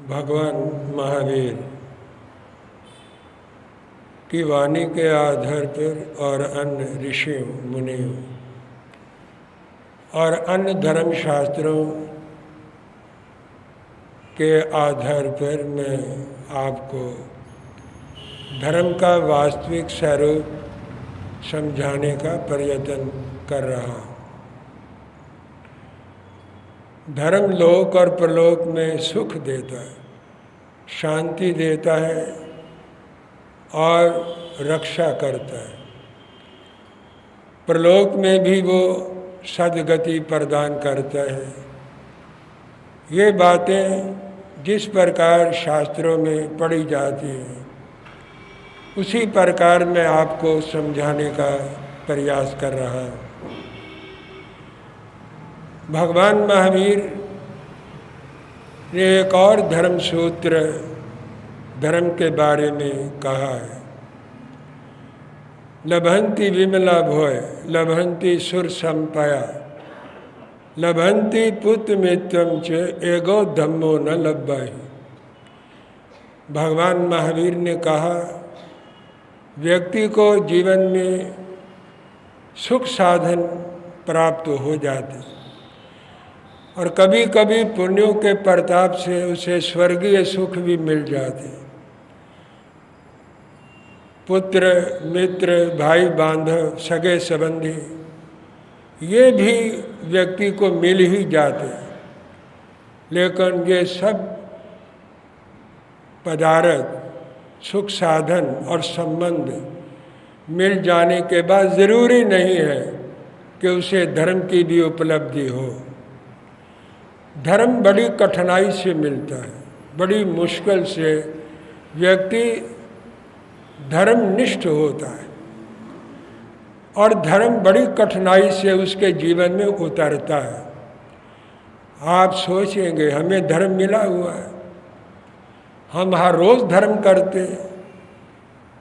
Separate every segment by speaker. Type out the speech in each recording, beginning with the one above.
Speaker 1: भगवान महावीर की वाणी के आधार पर और अन्य ऋषियों मुनियों और अन्य धर्म शास्त्रों के आधार पर मैं आपको धर्म का वास्तविक स्वरूप समझाने का प्रयत्न कर रहा हूँ। धर्म लोक और परलोक में सुख देता है, शांति देता है और रक्षा करता है। परलोक में भी वो सद्गति प्रदान करता है। ये बातें जिस प्रकार शास्त्रों में पढ़ी जाती हैं उसी प्रकार मैं आपको समझाने का प्रयास कर रहा हूँ। भगवान महावीर ने एक और धर्म सूत्र धर्म के बारे में कहा है, लभंति विमला भोय लभंति सुर संपया लभंति पुत्र मित्रम च एगो धम्मो न लब्बाहि। भगवान महावीर ने कहा, व्यक्ति को जीवन में सुख साधन प्राप्त हो जाते और कभी कभी पुण्यों के प्रताप से उसे स्वर्गीय सुख भी मिल जाते। पुत्र मित्र भाई बांधव सगे संबंधी ये भी व्यक्ति को मिल ही जाते, लेकिन ये सब पदार्थ सुख साधन और संबंध मिल जाने के बाद ज़रूरी नहीं है कि उसे धर्म की भी उपलब्धि हो। धर्म बड़ी कठिनाई से मिलता है, बड़ी मुश्किल से व्यक्ति धर्मनिष्ठ होता है और धर्म बड़ी कठिनाई से उसके जीवन में उतरता है। आप सोचेंगे हमें धर्म मिला हुआ है, हम हर रोज़ धर्म करते हैं,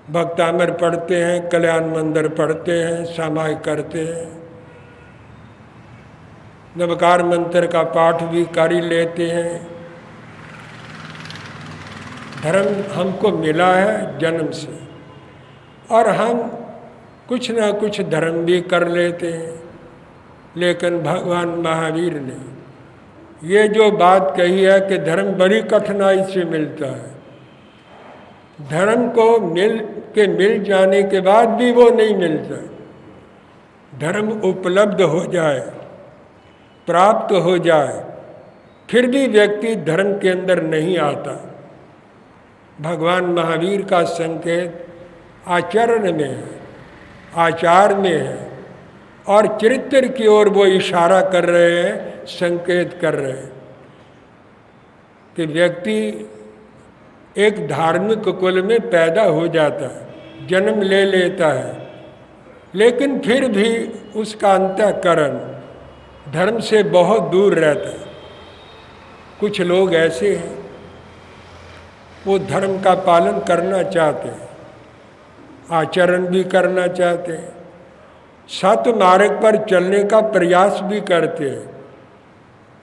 Speaker 1: भक्तामृत पढ़ते हैं, कल्याण मंदिर पढ़ते हैं, सामायिक करते हैं, नवकार मंत्र का पाठ भी कर ही लेते हैं। धर्म हमको मिला है जन्म से और हम कुछ ना कुछ धर्म भी कर लेते हैं। लेकिन भगवान महावीर ने ये जो बात कही है कि धर्म बड़ी कठिनाई से मिलता है, धर्म को मिल जाने के बाद भी वो नहीं मिलता। धर्म उपलब्ध हो जाए, प्राप्त हो जाए, फिर भी व्यक्ति धर्म के अंदर नहीं आता। भगवान महावीर का संकेत आचरण में है, आचार में है और चरित्र की ओर वो इशारा कर रहे हैं, संकेत कर रहे हैं कि व्यक्ति एक धार्मिक कुल में पैदा हो जाता है, जन्म ले लेता है, लेकिन फिर भी उसका अंतःकरण धर्म से बहुत दूर रहता है। कुछ लोग ऐसे हैं, वो धर्म का पालन करना चाहते हैं, आचरण भी करना चाहते हैं, सत्य मार्ग पर चलने का प्रयास भी करते हैं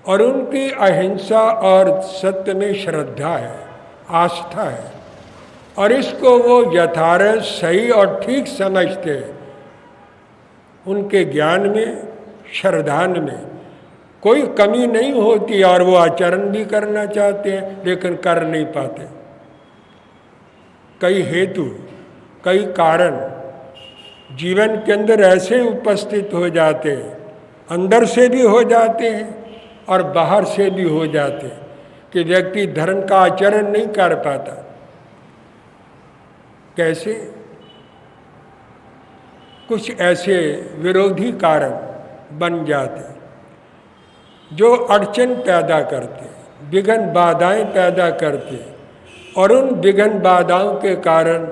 Speaker 1: और उनकी अहिंसा और सत्य में श्रद्धा है, आस्था है और इसको वो यथार्थ सही और ठीक समझते हैं। उनके ज्ञान में, श्रद्धा में कोई कमी नहीं होती और वो आचरण भी करना चाहते हैं लेकिन कर नहीं पाते। कई हेतु, कई कारण जीवन के अंदर ऐसे उपस्थित हो जाते हैं, अंदर से भी हो जाते हैं और बाहर से भी हो जाते हैं कि व्यक्ति धर्म का आचरण नहीं कर पाता। कैसे? कुछ ऐसे विरोधी कारण बन जाते जो अड़चन पैदा करते, विघ्न बाधाएं पैदा करते और उन विघ्न बाधाओं के कारण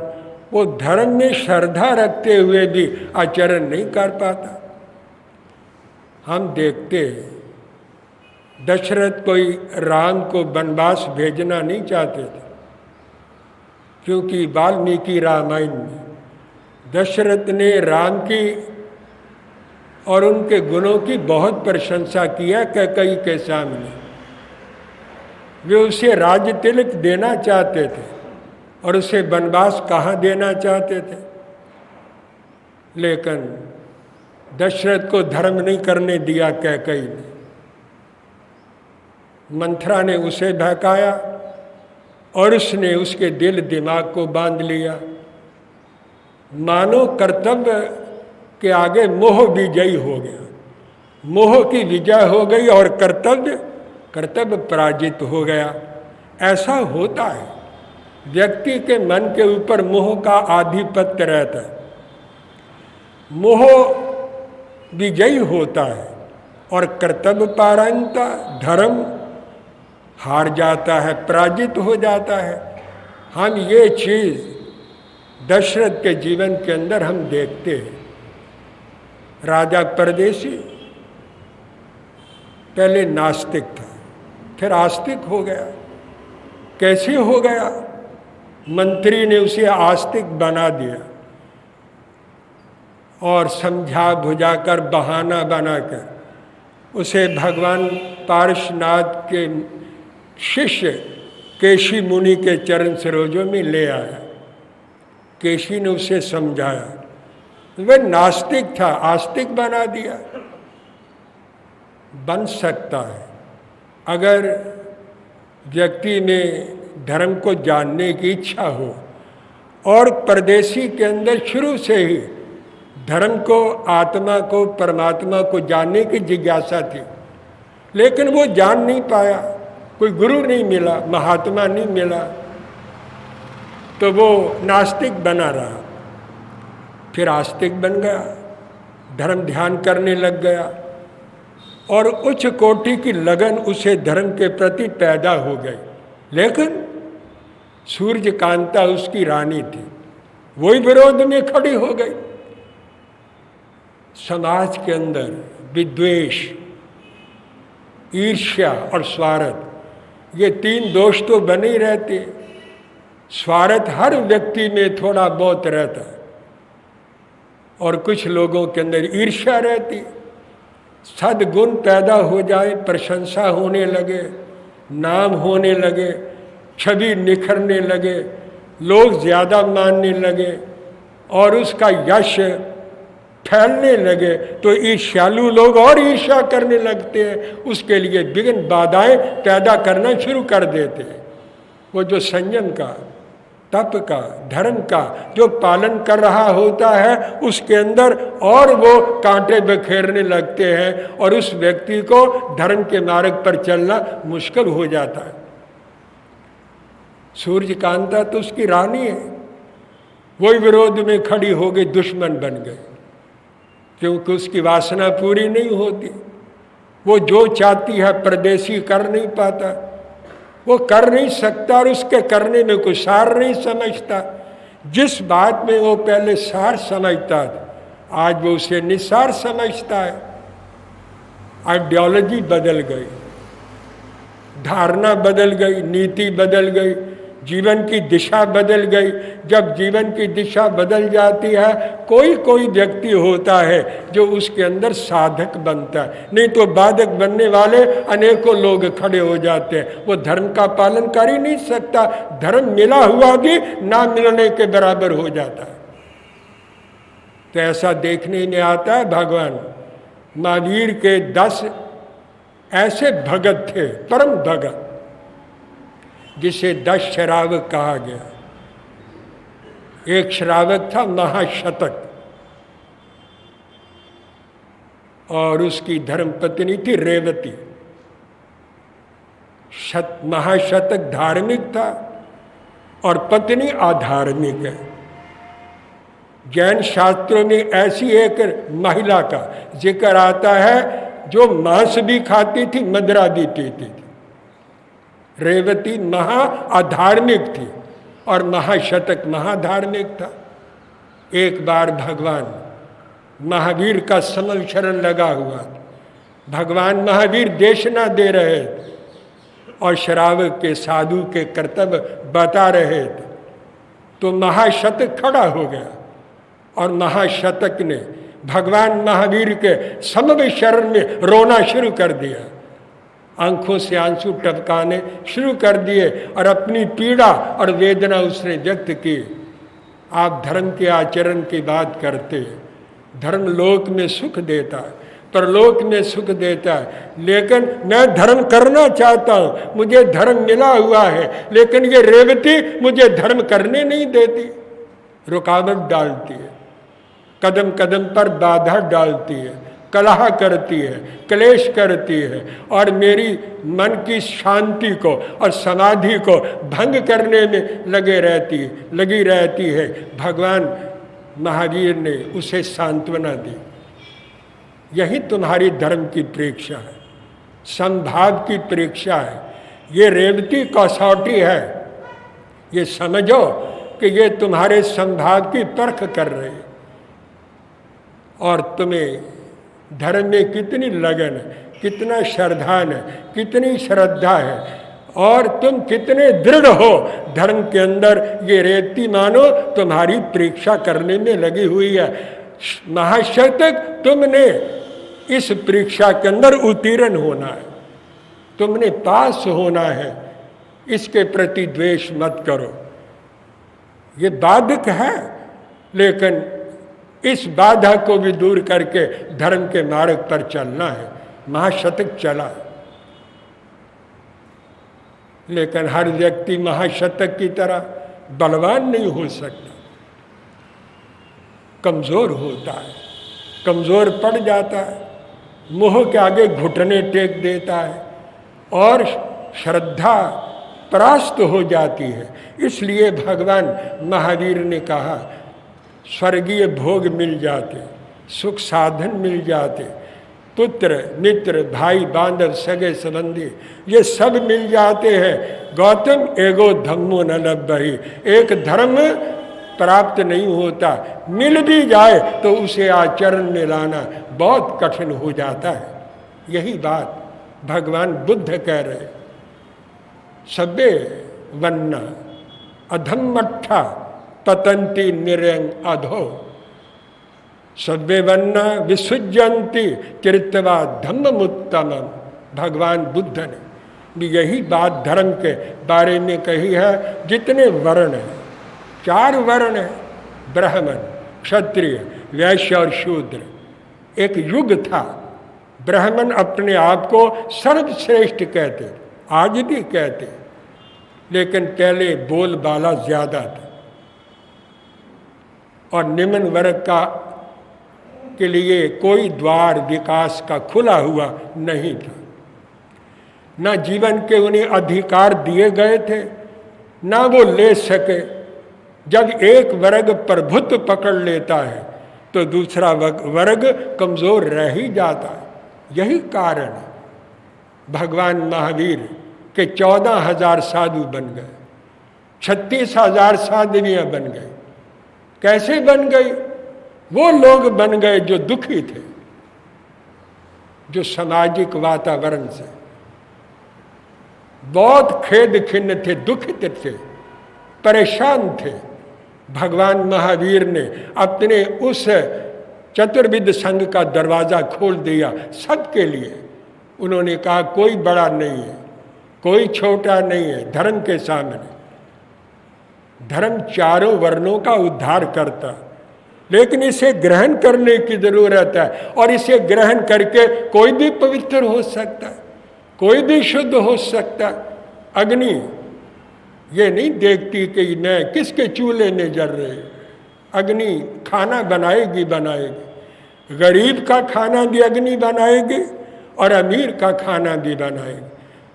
Speaker 1: वो धर्म में श्रद्धा रखते हुए भी आचरण नहीं कर पाता। हम देखते हैं दशरथ कोई राम को वनवास भेजना नहीं चाहते थे, क्योंकि वाल्मीकि रामायण में दशरथ ने राम की और उनके गुणों की बहुत प्रशंसा की है कैकेयी के सामने। वे उसे राज्य तिलक देना चाहते थे और उसे वनवास कहाँ देना चाहते थे, लेकिन दशरथ को धर्म नहीं करने दिया कैकेयी ने। मंथरा ने उसे बहकाया और उसने उसके दिल दिमाग को बांध लिया। मानो कर्तव्य के आगे मोह विजयी हो गया, मोह की विजय हो गई और कर्तव्य पराजित हो गया। ऐसा होता है, व्यक्ति के मन के ऊपर मोह का आधिपत्य रहता है, मोह विजयी होता है और कर्तव्य पारायणता धर्म हार जाता है, पराजित हो जाता है। हम ये चीज दशरथ के जीवन के अंदर हम देखते हैं। राजा परदेशी पहले नास्तिक था, फिर आस्तिक हो गया। कैसे हो गया? मंत्री ने उसे आस्तिक बना दिया और समझा बुझाकर बहाना बनाकर उसे भगवान पार्श्वनाथ के शिष्य केशी मुनि के चरण सरोजों में ले आया। केशी ने उसे समझाया, वह नास्तिक था, आस्तिक बना दिया। बन सकता है अगर व्यक्ति में धर्म को जानने की इच्छा हो और परदेशी के अंदर शुरू से ही धर्म को, आत्मा को, परमात्मा को जानने की जिज्ञासा थी, लेकिन वो जान नहीं पाया, कोई गुरु नहीं मिला, महात्मा नहीं मिला, तो वो नास्तिक बना रहा। फिर आस्तिक बन गया, धर्म ध्यान करने लग गया और उच्च कोटि की लगन उसे धर्म के प्रति पैदा हो गई। लेकिन सूर्यकांता उसकी रानी थी, वही विरोध में खड़ी हो गई। समाज के अंदर विद्वेष, ईर्ष्या और स्वार्थ, ये तीन दोष तो बने ही रहते। स्वार्थ हर व्यक्ति में थोड़ा बहुत रहता है और कुछ लोगों के अंदर ईर्ष्या रहती। सद्गुण पैदा हो जाए, प्रशंसा होने लगे, नाम होने लगे, छवि निखरने लगे, लोग ज़्यादा मानने लगे और उसका यश फैलने लगे, तो ईर्ष्यालु लोग और ईर्ष्या करने लगते हैं, उसके लिए विघ्न बाधाएं पैदा करना शुरू कर देते हैं। वो जो संयम का, तप का, धर्म का जो पालन कर रहा होता है, उसके अंदर और वो कांटे बखेरने लगते हैं और उस व्यक्ति को धर्म के मार्ग पर चलना मुश्किल हो जाता है। सूर्यकांता तो उसकी रानी है, वही विरोध में खड़ी हो गई, दुश्मन बन गई, क्योंकि उसकी वासना पूरी नहीं होती। वो जो चाहती है परदेशी कर नहीं पाता, वो कर नहीं सकता और उसके करने में कोई सार नहीं समझता। जिस बात में वो पहले सार समझता था, आज वो उसे निसार समझता है। आइडियोलॉजी बदल गई, धारणा बदल गई, नीति बदल गई, जीवन की दिशा बदल गई। जब जीवन की दिशा बदल जाती है, कोई कोई व्यक्ति होता है जो उसके अंदर साधक बनता है, नहीं तो बाधक बनने वाले अनेकों लोग खड़े हो जाते हैं। वो धर्म का पालन कर ही नहीं सकता, धर्म मिला हुआ भी ना मिलने के बराबर हो जाता है। तो ऐसा देखने में आता है, भगवान महावीर के 10 ऐसे भगत थे, परम भगत, जिसे 10 श्रावक कहा गया। एक श्रावक था महाशतक और उसकी धर्मपत्नी थी रेवती। महाशतक धार्मिक था और पत्नी अधार्मिक है। जैन शास्त्रों में ऐसी एक महिला का जिक्र आता है जो मांस भी खाती थी, मदिरा भी पीती थी। रेवती महा अधार्मिक थी और महाशतक महाधार्मिक था। एक बार भगवान महावीर का समल लगा हुआ था, भगवान महावीर देशना दे रहे थे और श्रावक के साधु के कर्तव्य बता रहे थे। तो महाशतक खड़ा हो गया और महाशतक ने भगवान महावीर के समवेत शरण में रोना शुरू कर दिया। आंखों से आंसू टपकाने शुरू कर दिए और अपनी पीड़ा और वेदना उसने व्यक्त की। आप धर्म के आचरण की बात करते हैं। धर्म लोक में सुख देता है, परलोक में सुख देता है, लेकिन मैं धर्म करना चाहता हूं, मुझे धर्म मिला हुआ है, लेकिन ये रेवती मुझे धर्म करने नहीं देती, रुकावट डालती है, कदम कदम पर बाधा डालती है, कलह करती है, क्लेश करती है और मेरी मन की शांति को और समाधि को भंग करने में लगी रहती है। भगवान महावीर ने उसे सांत्वना दी। यही तुम्हारी धर्म की परीक्षा है, समभाव की परीक्षा है। ये रेवती कसौटी है। ये समझो कि ये तुम्हारे समभाव की परख कर रही है और तुम्हें धर्म में कितनी लगन है, कितना श्रद्धान है, कितनी श्रद्धा है और तुम कितने दृढ़ हो धर्म के अंदर। ये रेवती मानो तुम्हारी परीक्षा करने में लगी हुई है। महाशतक तुमने इस परीक्षा के अंदर उत्तीर्ण होना है, तुमने पास होना है। इसके प्रति द्वेष मत करो। ये बाधक है, लेकिन इस बाधा को भी दूर करके धर्म के मार्ग पर चलना है। महाशतक चला, लेकिन हर व्यक्ति महाशतक की तरह बलवान नहीं हो सकता, कमजोर होता है, कमजोर पड़ जाता है, मोह के आगे घुटने टेक देता है और श्रद्धा परास्त हो जाती है। इसलिए भगवान महावीर ने कहा, स्वर्गीय भोग मिल जाते, सुख साधन मिल जाते, पुत्र मित्र भाई बांधव सगे संबंधी ये सब मिल जाते हैं। गौतम एगो धम्मो न लभ्यहि, एक धर्म प्राप्त नहीं होता, मिल भी जाए तो उसे आचरण में लाना बहुत कठिन हो जाता है। यही बात भगवान बुद्ध कह रहे। सब्बे वन्ना अधम्मट्ठा पतंती निरंग अधो, सब्बे वन्ना विसृज्यन्ति कृत्वा धम्ममुत्तमम्। भगवान बुद्ध ने भी यही बात धर्म के बारे में कही है। जितने वर्ण हैं, 4 वर्ण हैं, ब्राह्मण क्षत्रिय वैश्य और शूद्र। एक युग था, ब्राह्मण अपने आप को सर्वश्रेष्ठ कहते, आज भी कहते, लेकिन पहले बोलबाला ज्यादा था और निम्न वर्ग का के लिए कोई द्वार विकास का खुला हुआ नहीं था। न जीवन के उन्हें अधिकार दिए गए थे, न वो ले सके। जब एक वर्ग प्रभुत्व पकड़ लेता है तो दूसरा वर्ग कमजोर रह ही जाता है। यही कारण है भगवान महावीर के 14,000 साधु बन गए, 36,000 साधवियां बन गए। कैसे बन गई? वो लोग बन गए जो दुखी थे, जो सामाजिक वातावरण से बहुत खेद खिन्न थे, दुखित थे, परेशान थे। भगवान महावीर ने अपने उस चतुर्विध संघ का दरवाजा खोल दिया सबके लिए। उन्होंने कहा कोई बड़ा नहीं है, कोई छोटा नहीं है धर्म के सामने। धर्म चारों वर्णों का उद्धार करता, लेकिन इसे ग्रहण करने की जरूरत है और इसे ग्रहण करके कोई भी पवित्र हो सकता है, कोई भी शुद्ध हो सकता है। अग्नि ये नहीं देखती कि मैं किसके चूल्हे में जल रही। अग्नि खाना बनाएगी। गरीब का खाना भी अग्नि बनाएगी और अमीर का खाना भी बनाएगी।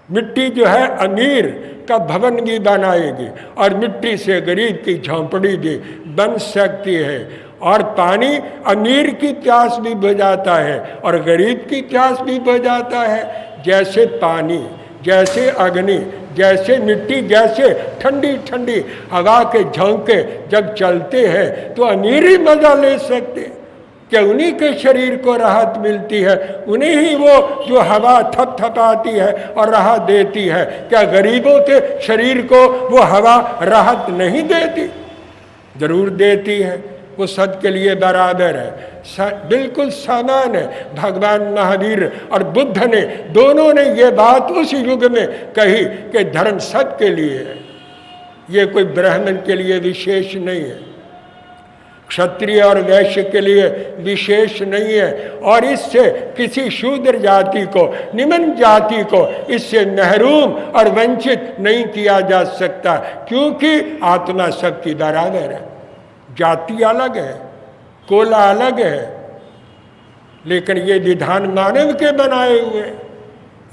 Speaker 1: मिट्टी जो है अमीर का भवन भी बनाएगी और मिट्टी से गरीब की झोंपड़ी भी बन सकती है। और पानी अमीर की प्यास भी बुझाता है और गरीब की प्यास भी बुझाता है। जैसे पानी, जैसे अग्नि, जैसे मिट्टी, जैसे ठंडी ठंडी हवा के झोंके जब चलते हैं तो अमीर ही मजा ले सकते, क्या उन्हीं के शरीर को राहत मिलती है, उन्हीं ही वो जो हवा थपथपाती है और राहत देती है। क्या गरीबों के शरीर को वो हवा राहत नहीं देती? जरूर देती है। वो सत के लिए बराबर है, बिल्कुल समान है। भगवान महावीर और बुद्ध ने दोनों ने ये बात उस युग में कही कि धर्म सत के लिए है, ये कोई ब्राह्मण के लिए विशेष नहीं है, क्षत्रिय और वैश्य के लिए विशेष नहीं है, और इससे किसी शूद्र जाति को, निम्न जाति को इससे महरूम और वंचित नहीं किया जा सकता, क्योंकि आत्मा सबकी बराबर है। जाति अलग है, कोला अलग है, लेकिन ये विधान मानव के बनाए हुए,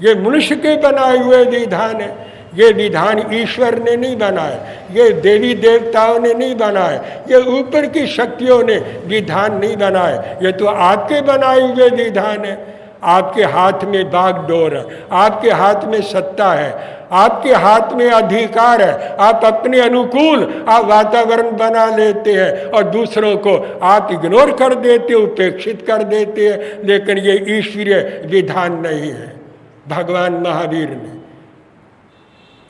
Speaker 1: ये मनुष्य के बनाए हुए विधान है। ये विधान ईश्वर ने नहीं बनाए, ये देवी देवताओं ने नहीं बनाए, ये ऊपर की शक्तियों ने विधान नहीं बनाए, ये तो आपके बनाए हुए विधान है। आपके हाथ में बागडोर है, आपके हाथ में सत्ता है, आपके हाथ में अधिकार है। आप अपने अनुकूल आप वातावरण बना लेते हैं और दूसरों को आप इग्नोर कर देते, उपेक्षित कर देते हैं, लेकिन ये ईश्वरीय विधान नहीं है। भगवान महावीर ने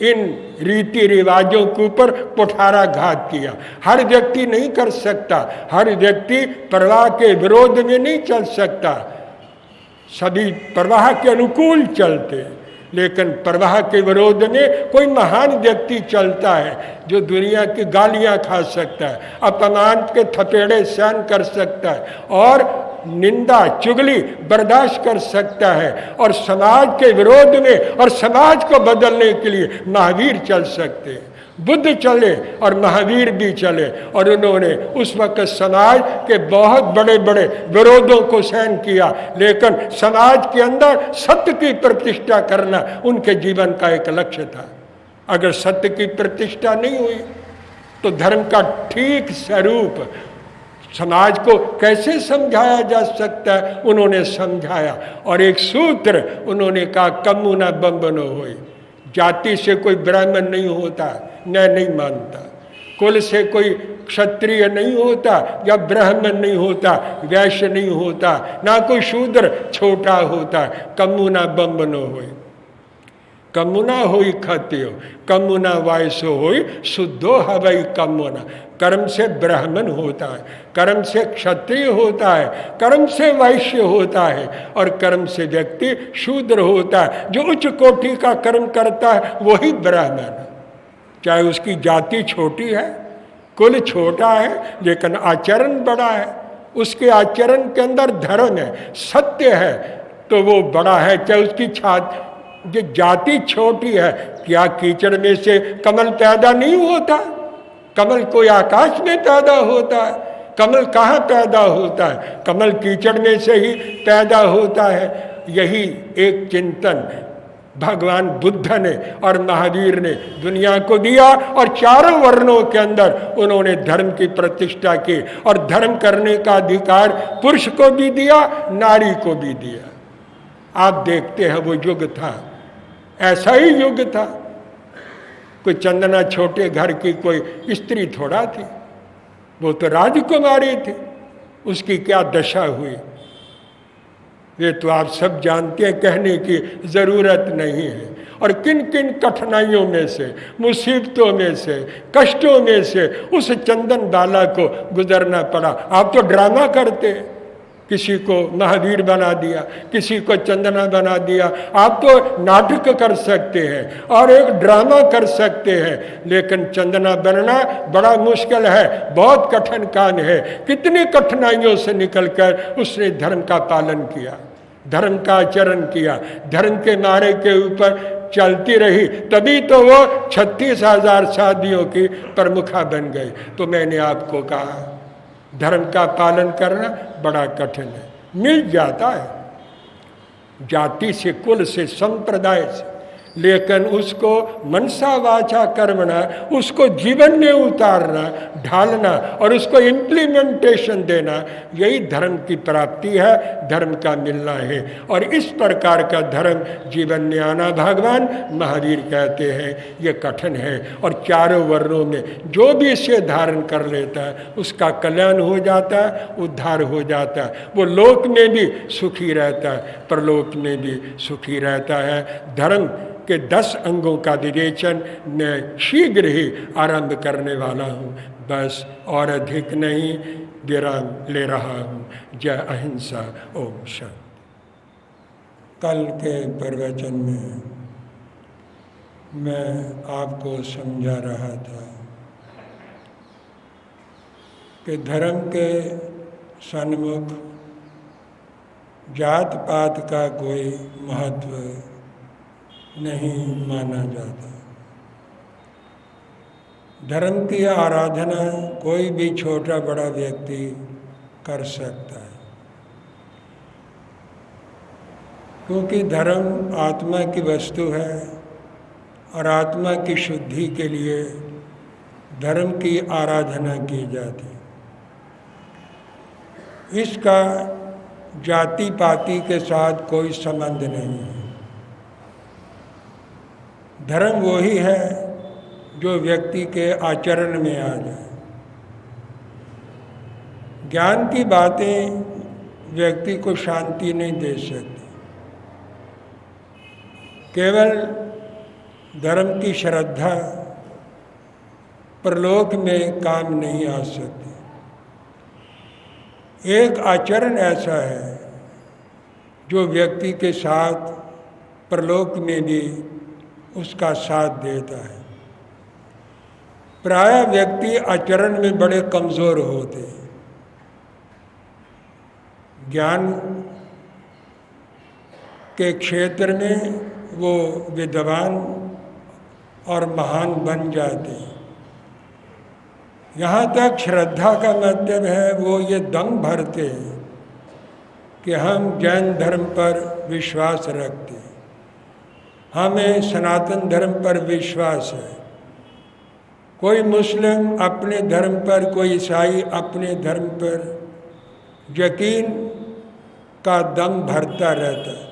Speaker 1: इन रीति रिवाजों के ऊपर कुठाराघात किया। हर व्यक्ति नहीं कर सकता, हर व्यक्ति प्रवाह के विरोध में नहीं चल सकता, सभी प्रवाह के अनुकूल चलते, लेकिन प्रवाह के विरोध में कोई महान व्यक्ति चलता है जो दुनिया की गालियां खा सकता है, अपमान के थपेड़े सहन कर सकता है और निंदा चुगली बर्दाश्त कर सकता है, और समाज के विरोध में और समाज को बदलने के लिए महावीर चल सकते हैं। बुद्ध चले और महावीर भी चले, और उन्होंने उस वक्त समाज के बहुत बड़े बड़े विरोधों को सहन किया, लेकिन समाज के अंदर सत्य की प्रतिष्ठा करना उनके जीवन का एक लक्ष्य था। अगर सत्य की प्रतिष्ठा नहीं हुई तो धर्म का ठीक स्वरूप समाज को कैसे समझाया जा सकता है। उन्होंने समझाया, और एक सूत्र उन्होंने कहा, कम्मुना बम्बनो होई। जाति से कोई ब्राह्मण नहीं होता, मैं नहीं मानता। कुल से कोई क्षत्रिय नहीं होता या ब्राह्मण नहीं होता, वैश्य नहीं होता, ना कोई शूद्र छोटा होता। कम्मुना बम्बनो होई, कम्मुना होई खत्यो, कम्मुना वायसो होई शुद्धो हवई कम्मुना। कर्म से ब्राह्मण होता है, कर्म से क्षत्रिय होता है, कर्म से वैश्य होता है, और कर्म से व्यक्ति शूद्र होता है। जो उच्च कोटि का कर्म करता है वही ब्राह्मण है, चाहे उसकी जाति छोटी है, कुल छोटा है, लेकिन आचरण बड़ा है, उसके आचरण के अंदर धर्म है, सत्य है, तो वो बड़ा है। चाहे उसकी जो जाति छोटी है, क्या कीचड़ में से कमल पैदा नहीं होता? कमल कोई आकाश में पैदा होता है? कमल कहाँ पैदा होता है? कमल कीचड़ में से ही पैदा होता है। यही एक चिंतन भगवान बुद्ध ने और महावीर ने दुनिया को दिया, और चारों वर्णों के अंदर उन्होंने धर्म की प्रतिष्ठा की, और धर्म करने का अधिकार पुरुष को भी दिया, नारी को भी दिया। आप देखते हैं वो युग था, ऐसा ही युग था। कोई चंदना छोटे घर की कोई स्त्री थोड़ा थी, वो तो राजकुमारी थी, उसकी क्या दशा हुई ये तो आप सब जानते हैं, कहने की ज़रूरत नहीं है। और किन किन कठिनाइयों में से, मुसीबतों में से, कष्टों में से उस चंदन बाला को गुजरना पड़ा। आप तो ड्रामा करते, किसी को महावीर बना दिया, किसी को चंदना बना दिया। आप तो नाटक कर सकते हैं और एक ड्रामा कर सकते हैं, लेकिन चंदना बनना बड़ा मुश्किल है, बहुत कठिन काम है। कितनी कठिनाइयों से निकलकर उसने धर्म का पालन किया, धर्म का आचरण किया, धर्म के नारे के ऊपर चलती रही, तभी तो वो 36,000 शादियों की प्रमुखा बन गई। तो मैंने आपको कहा धर्म का पालन करना बड़ा कठिन है। मिल जाता है जाति से, कुल से, संप्रदाय से, लेकिन उसको मनसा वाचा कर्मणा, उसको जीवन में उतारना, ढालना और उसको इम्प्लीमेंटेशन देना, यही धर्म की प्राप्ति है, धर्म का मिलना है। और इस प्रकार का धर्म जीवन में आना भगवान महावीर कहते हैं ये कठिन है। और चारों वर्णों में जो भी इसे धारण कर लेता है उसका कल्याण हो जाता है, उद्धार हो जाता है। वो लोक में भी सुखी रहता है, परलोक में भी सुखी रहता है। धर्म के 10 अंगों का विवेचन मैं शीघ्र ही आरंभ करने वाला हूँ, बस और अधिक नहीं। विराम ले रहा हूँ। जय अहिंसा। ओम शांति। कल के प्रवचन में मैं आपको समझा रहा था कि धर्म के सन्मुख जात पात का कोई महत्व नहीं माना जाता। धर्म की आराधना कोई भी छोटा बड़ा व्यक्ति कर सकता है, क्योंकि धर्म आत्मा की वस्तु है और आत्मा की शुद्धि के लिए धर्म की आराधना की जाती है। इसका जाति पाति के साथ कोई संबंध नहीं है। धर्म वही है जो व्यक्ति के आचरण में आ जाए। ज्ञान की बातें व्यक्ति को शांति नहीं दे सकती। केवल धर्म की श्रद्धा परलोक में काम नहीं आ सकती। एक आचरण ऐसा है जो व्यक्ति के साथ परलोक में भी उसका साथ देता है। प्रायः व्यक्ति आचरण में बड़े कमज़ोर होते हैं। ज्ञान के क्षेत्र में वो विद्वान और महान बन जाते हैं। यहाँ तक श्रद्धा का मतलब है वो ये दम भरते हैं कि हम जैन धर्म पर विश्वास रखते हैं, हमें सनातन धर्म पर विश्वास है। कोई मुस्लिम अपने धर्म पर, कोई ईसाई अपने धर्म पर यकीन का दम भरता रहता है।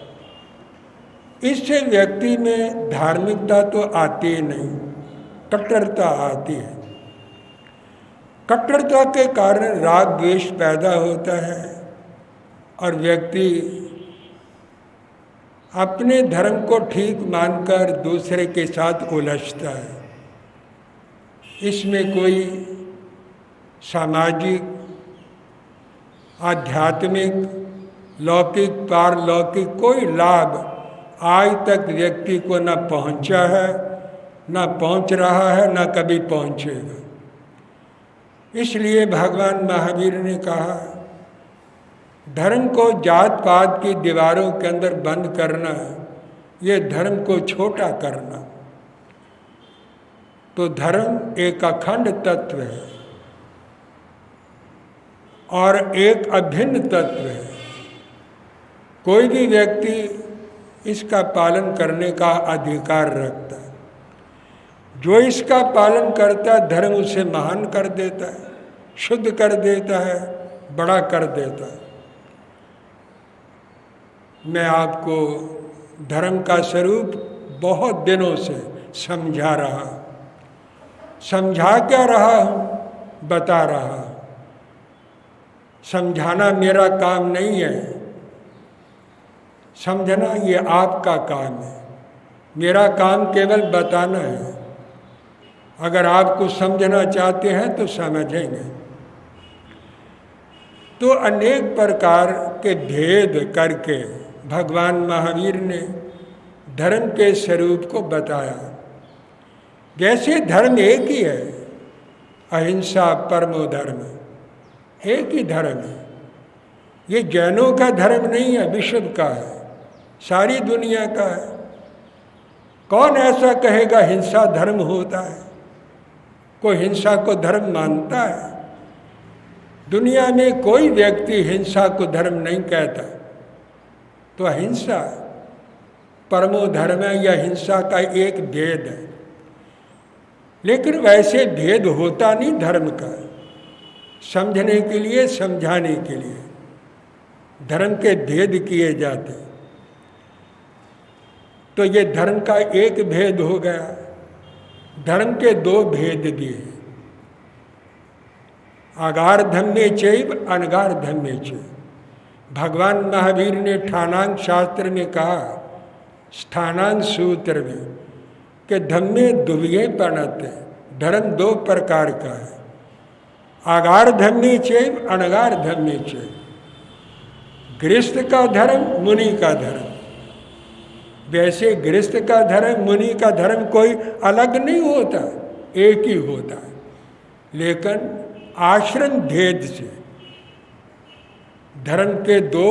Speaker 1: इससे व्यक्ति में धार्मिकता तो आती ही नहीं, कट्टरता आती है। कट्टरता के कारण राग द्वेष पैदा होता है और व्यक्ति अपने धर्म को ठीक मानकर दूसरे के साथ उलझता है। इसमें कोई सामाजिक, आध्यात्मिक, लौकिक, पारलौकिक कोई लाभ आज तक व्यक्ति को न पहुंचा है, न पहुंच रहा है, न कभी पहुंचेगा। इसलिए भगवान महावीर ने कहा, धर्म को जात पात की दीवारों के अंदर बंद करना, ये धर्म को छोटा करना। तो धर्म एक अखंड तत्व है और एक अभिन्न तत्व है। कोई भी व्यक्ति इसका पालन करने का अधिकार रखता है। जो इसका पालन करता है, धर्म उसे महान कर देता है, शुद्ध कर देता है, बड़ा कर देता है। मैं आपको धर्म का स्वरूप बहुत दिनों से समझा रहा, समझा क्या रहा हूँ, बता रहा। समझाना मेरा काम नहीं है, समझना ये आपका काम है। मेरा काम केवल बताना है। अगर आप कुछ समझना चाहते हैं तो समझेंगे। तो अनेक प्रकार के भेद करके भगवान महावीर ने धर्म के स्वरूप को बताया। जैसे धर्म एक ही है, अहिंसा परमो धर्म, एक ही धर्म है। ये जैनों का धर्म नहीं है, विश्व का है, सारी दुनिया का है। कौन ऐसा कहेगा हिंसा धर्म होता है? कोई हिंसा को धर्म मानता है? दुनिया में कोई व्यक्ति हिंसा को धर्म नहीं कहता। तो अहिंसा परमो धर्म है, या हिंसा का एक भेद है। लेकिन वैसे भेद होता नहीं धर्म का। समझने के लिए, समझाने के लिए धर्म के भेद किए जाते। तो ये धर्म का एक भेद हो गया। धर्म के दो भेद दिए, आगार धम्मे चैव अनगार धम्मे चैव। भगवान महावीर ने ठाणांग शास्त्र में कहा, स्थानांग सूत्र में, कि धम्मे दुव्ये प्रणत है। धर्म दो प्रकार का है, आगार धम्मी चैव अनगार धम्मी चैव। गृहस्थ का धर्म, मुनि का धर्म। वैसे गृहस्थ का धर्म, मुनि का धर्म कोई अलग नहीं होता, एक ही होता है, लेकिन आश्रम भेद से धर्म के दो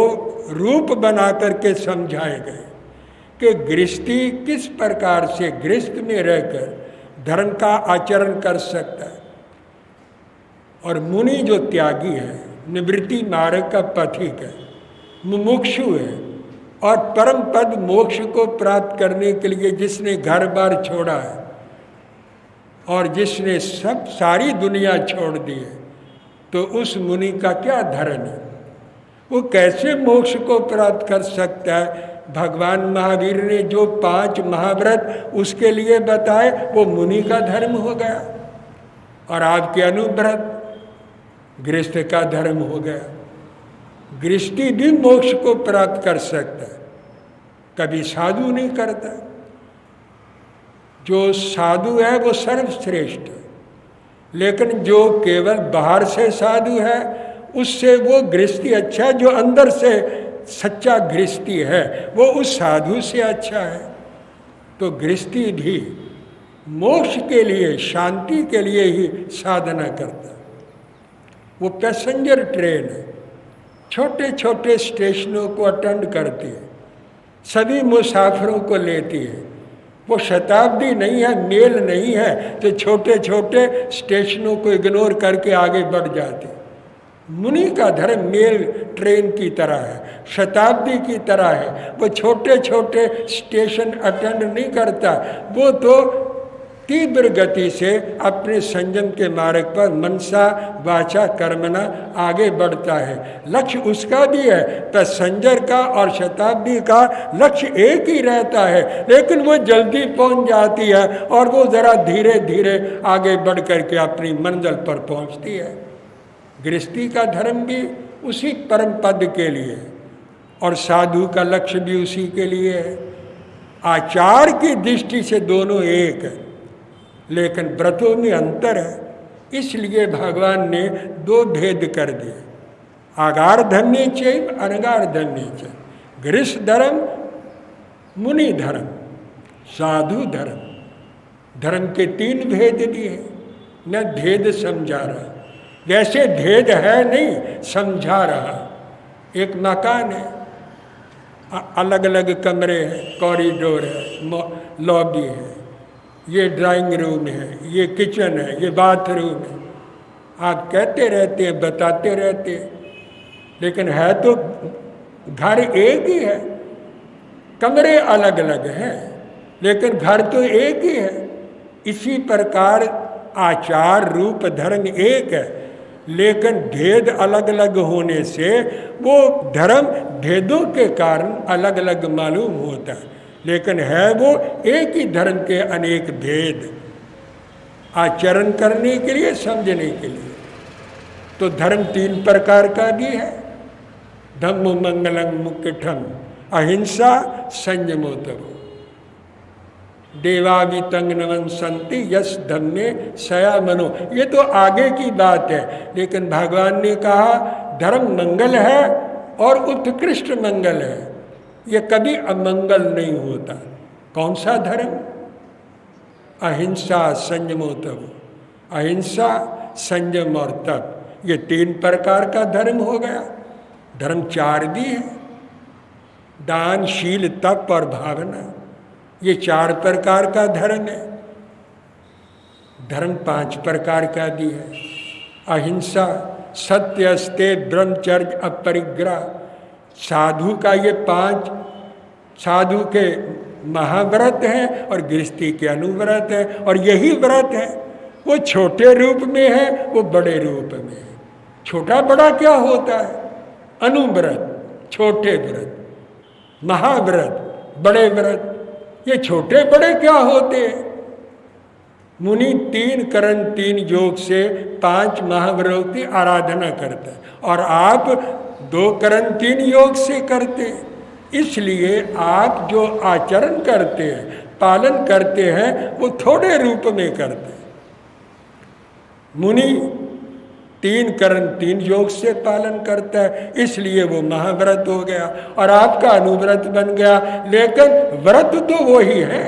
Speaker 1: रूप बना करके समझाए गए कि गृहस्थी किस प्रकार से गृहस्थ में रहकर धर्म का आचरण कर सकता है, और मुनि जो त्यागी है, निवृत्ति मार्ग का पथिक है, मुमुक्षु है, और परम पद मोक्ष को प्राप्त करने के लिए जिसने घर बार छोड़ा है और जिसने सब सारी दुनिया छोड़ दी है, तो उस मुनि का क्या धर्म है? वो कैसे मोक्ष को प्राप्त कर सकता है? भगवान महावीर ने जो 5 महाव्रत उसके लिए बताए वो मुनि का धर्म हो गया, और आपके अनुव्रत गृहस्थ का धर्म हो गया। गृहस्थी भी मोक्ष को प्राप्त कर सकता है, कभी साधु नहीं करता। जो साधु है वो सर्वश्रेष्ठ है, लेकिन जो केवल बाहर से साधु है उससे वो गृहस्थी अच्छा है। जो अंदर से सच्चा गृहस्थी है वो उस साधु से अच्छा है। तो गृहस्थी भी मोक्ष के लिए, शांति के लिए ही साधना करता है। वो पैसेंजर ट्रेन है, छोटे छोटे स्टेशनों को अटेंड करती है, सभी मुसाफिरों को लेती है। वो शताब्दी नहीं है, मेल नहीं है, तो छोटे छोटे स्टेशनों को इग्नोर करके आगे बढ़ जाती है। मुनि का धर्म मेल ट्रेन की तरह है, शताब्दी की तरह है। वो छोटे छोटे स्टेशन अटेंड नहीं करता, वो तो तीव्र गति से अपने संयम के मार्ग पर मनसा वाचा कर्मणा आगे बढ़ता है। लक्ष्य उसका भी है, पैसेंजर का और शताब्दी का लक्ष्य एक ही रहता है, लेकिन वो जल्दी पहुंच जाती है और वो जरा धीरे धीरे आगे बढ़ करके अपनी मंजिल पर पहुंचती है। गृहस्थी का धर्म भी उसी परम पद के लिए, और साधु का लक्ष्य भी उसी के लिए है। आचार की दृष्टि से दोनों एक है, लेकिन व्रतों में अंतर है। इसलिए भगवान ने 2 भेद कर दिए, आगार धम्मी चैव अनगार धम्मी चैव। गृहस्थ धर्म, मुनि धर्म, साधु धर्म। धर्म के 3 भेद दिए, न भेद समझा रहा। वैसे भेद है नहीं, समझा रहा। एक मकान है, अलग अलग कमरे हैं, कॉरिडोर है, लॉबी है, ये ड्राइंग रूम है, ये किचन है, ये बाथरूम है। आप कहते रहते हैं, बताते रहते हैं, लेकिन है तो घर एक ही है, कमरे अलग अलग हैं, लेकिन घर तो एक ही है। इसी प्रकार आचार रूप धर्म एक है, लेकिन भेद अलग अलग होने से वो धर्म भेदों के कारण अलग अलग मालूम होता है, लेकिन है वो एक ही धर्म के अनेक भेद, आचरण करने के लिए, समझने के लिए। तो धर्म 3 प्रकार का भी है, धम्मो मंगलम मुख्यठम, अहिंसा संयमोतरो, देवावितंग नवन संति यश धम्मे सया मनो। ये तो आगे की बात है, लेकिन भगवान ने कहा धर्म मंगल है और उत्कृष्ट मंगल है, ये कभी अमंगल नहीं होता। कौन सा धर्म? अहिंसा संयमो तप। अहिंसा, संयम और तप, ये 3 प्रकार का धर्म हो गया। धर्म 4 भी है, दान, शील, तप और भावना, ये 4 प्रकार का धर्म है। धर्म 5 प्रकार का भी है, अहिंसा, सत्य, अस्ते, ब्रह्मचर्य, अपरिग्रह। साधु का ये 5 साधु के महाव्रत हैं और गृहस्थी के अनुव्रत हैं, और यही व्रत है। वो छोटे रूप में है, वो बड़े रूप में है। छोटा बड़ा क्या होता है? अनुव्रत, छोटे व्रत, महाव्रत, बड़े व्रत। ये छोटे बड़े क्या होते हैं? मुनि 3 करण 3 योग से 5 महाव्रतों की आराधना करता है, और आप 2 करण 3 योग से करते हैं। इसलिए आप जो आचरण करते हैं, पालन करते हैं, वो थोड़े रूप में करते हैं। मुनि 3 करण 3 योग से पालन करता है, इसलिए वो महाव्रत हो गया और आपका अनुव्रत बन गया। लेकिन व्रत तो वही है,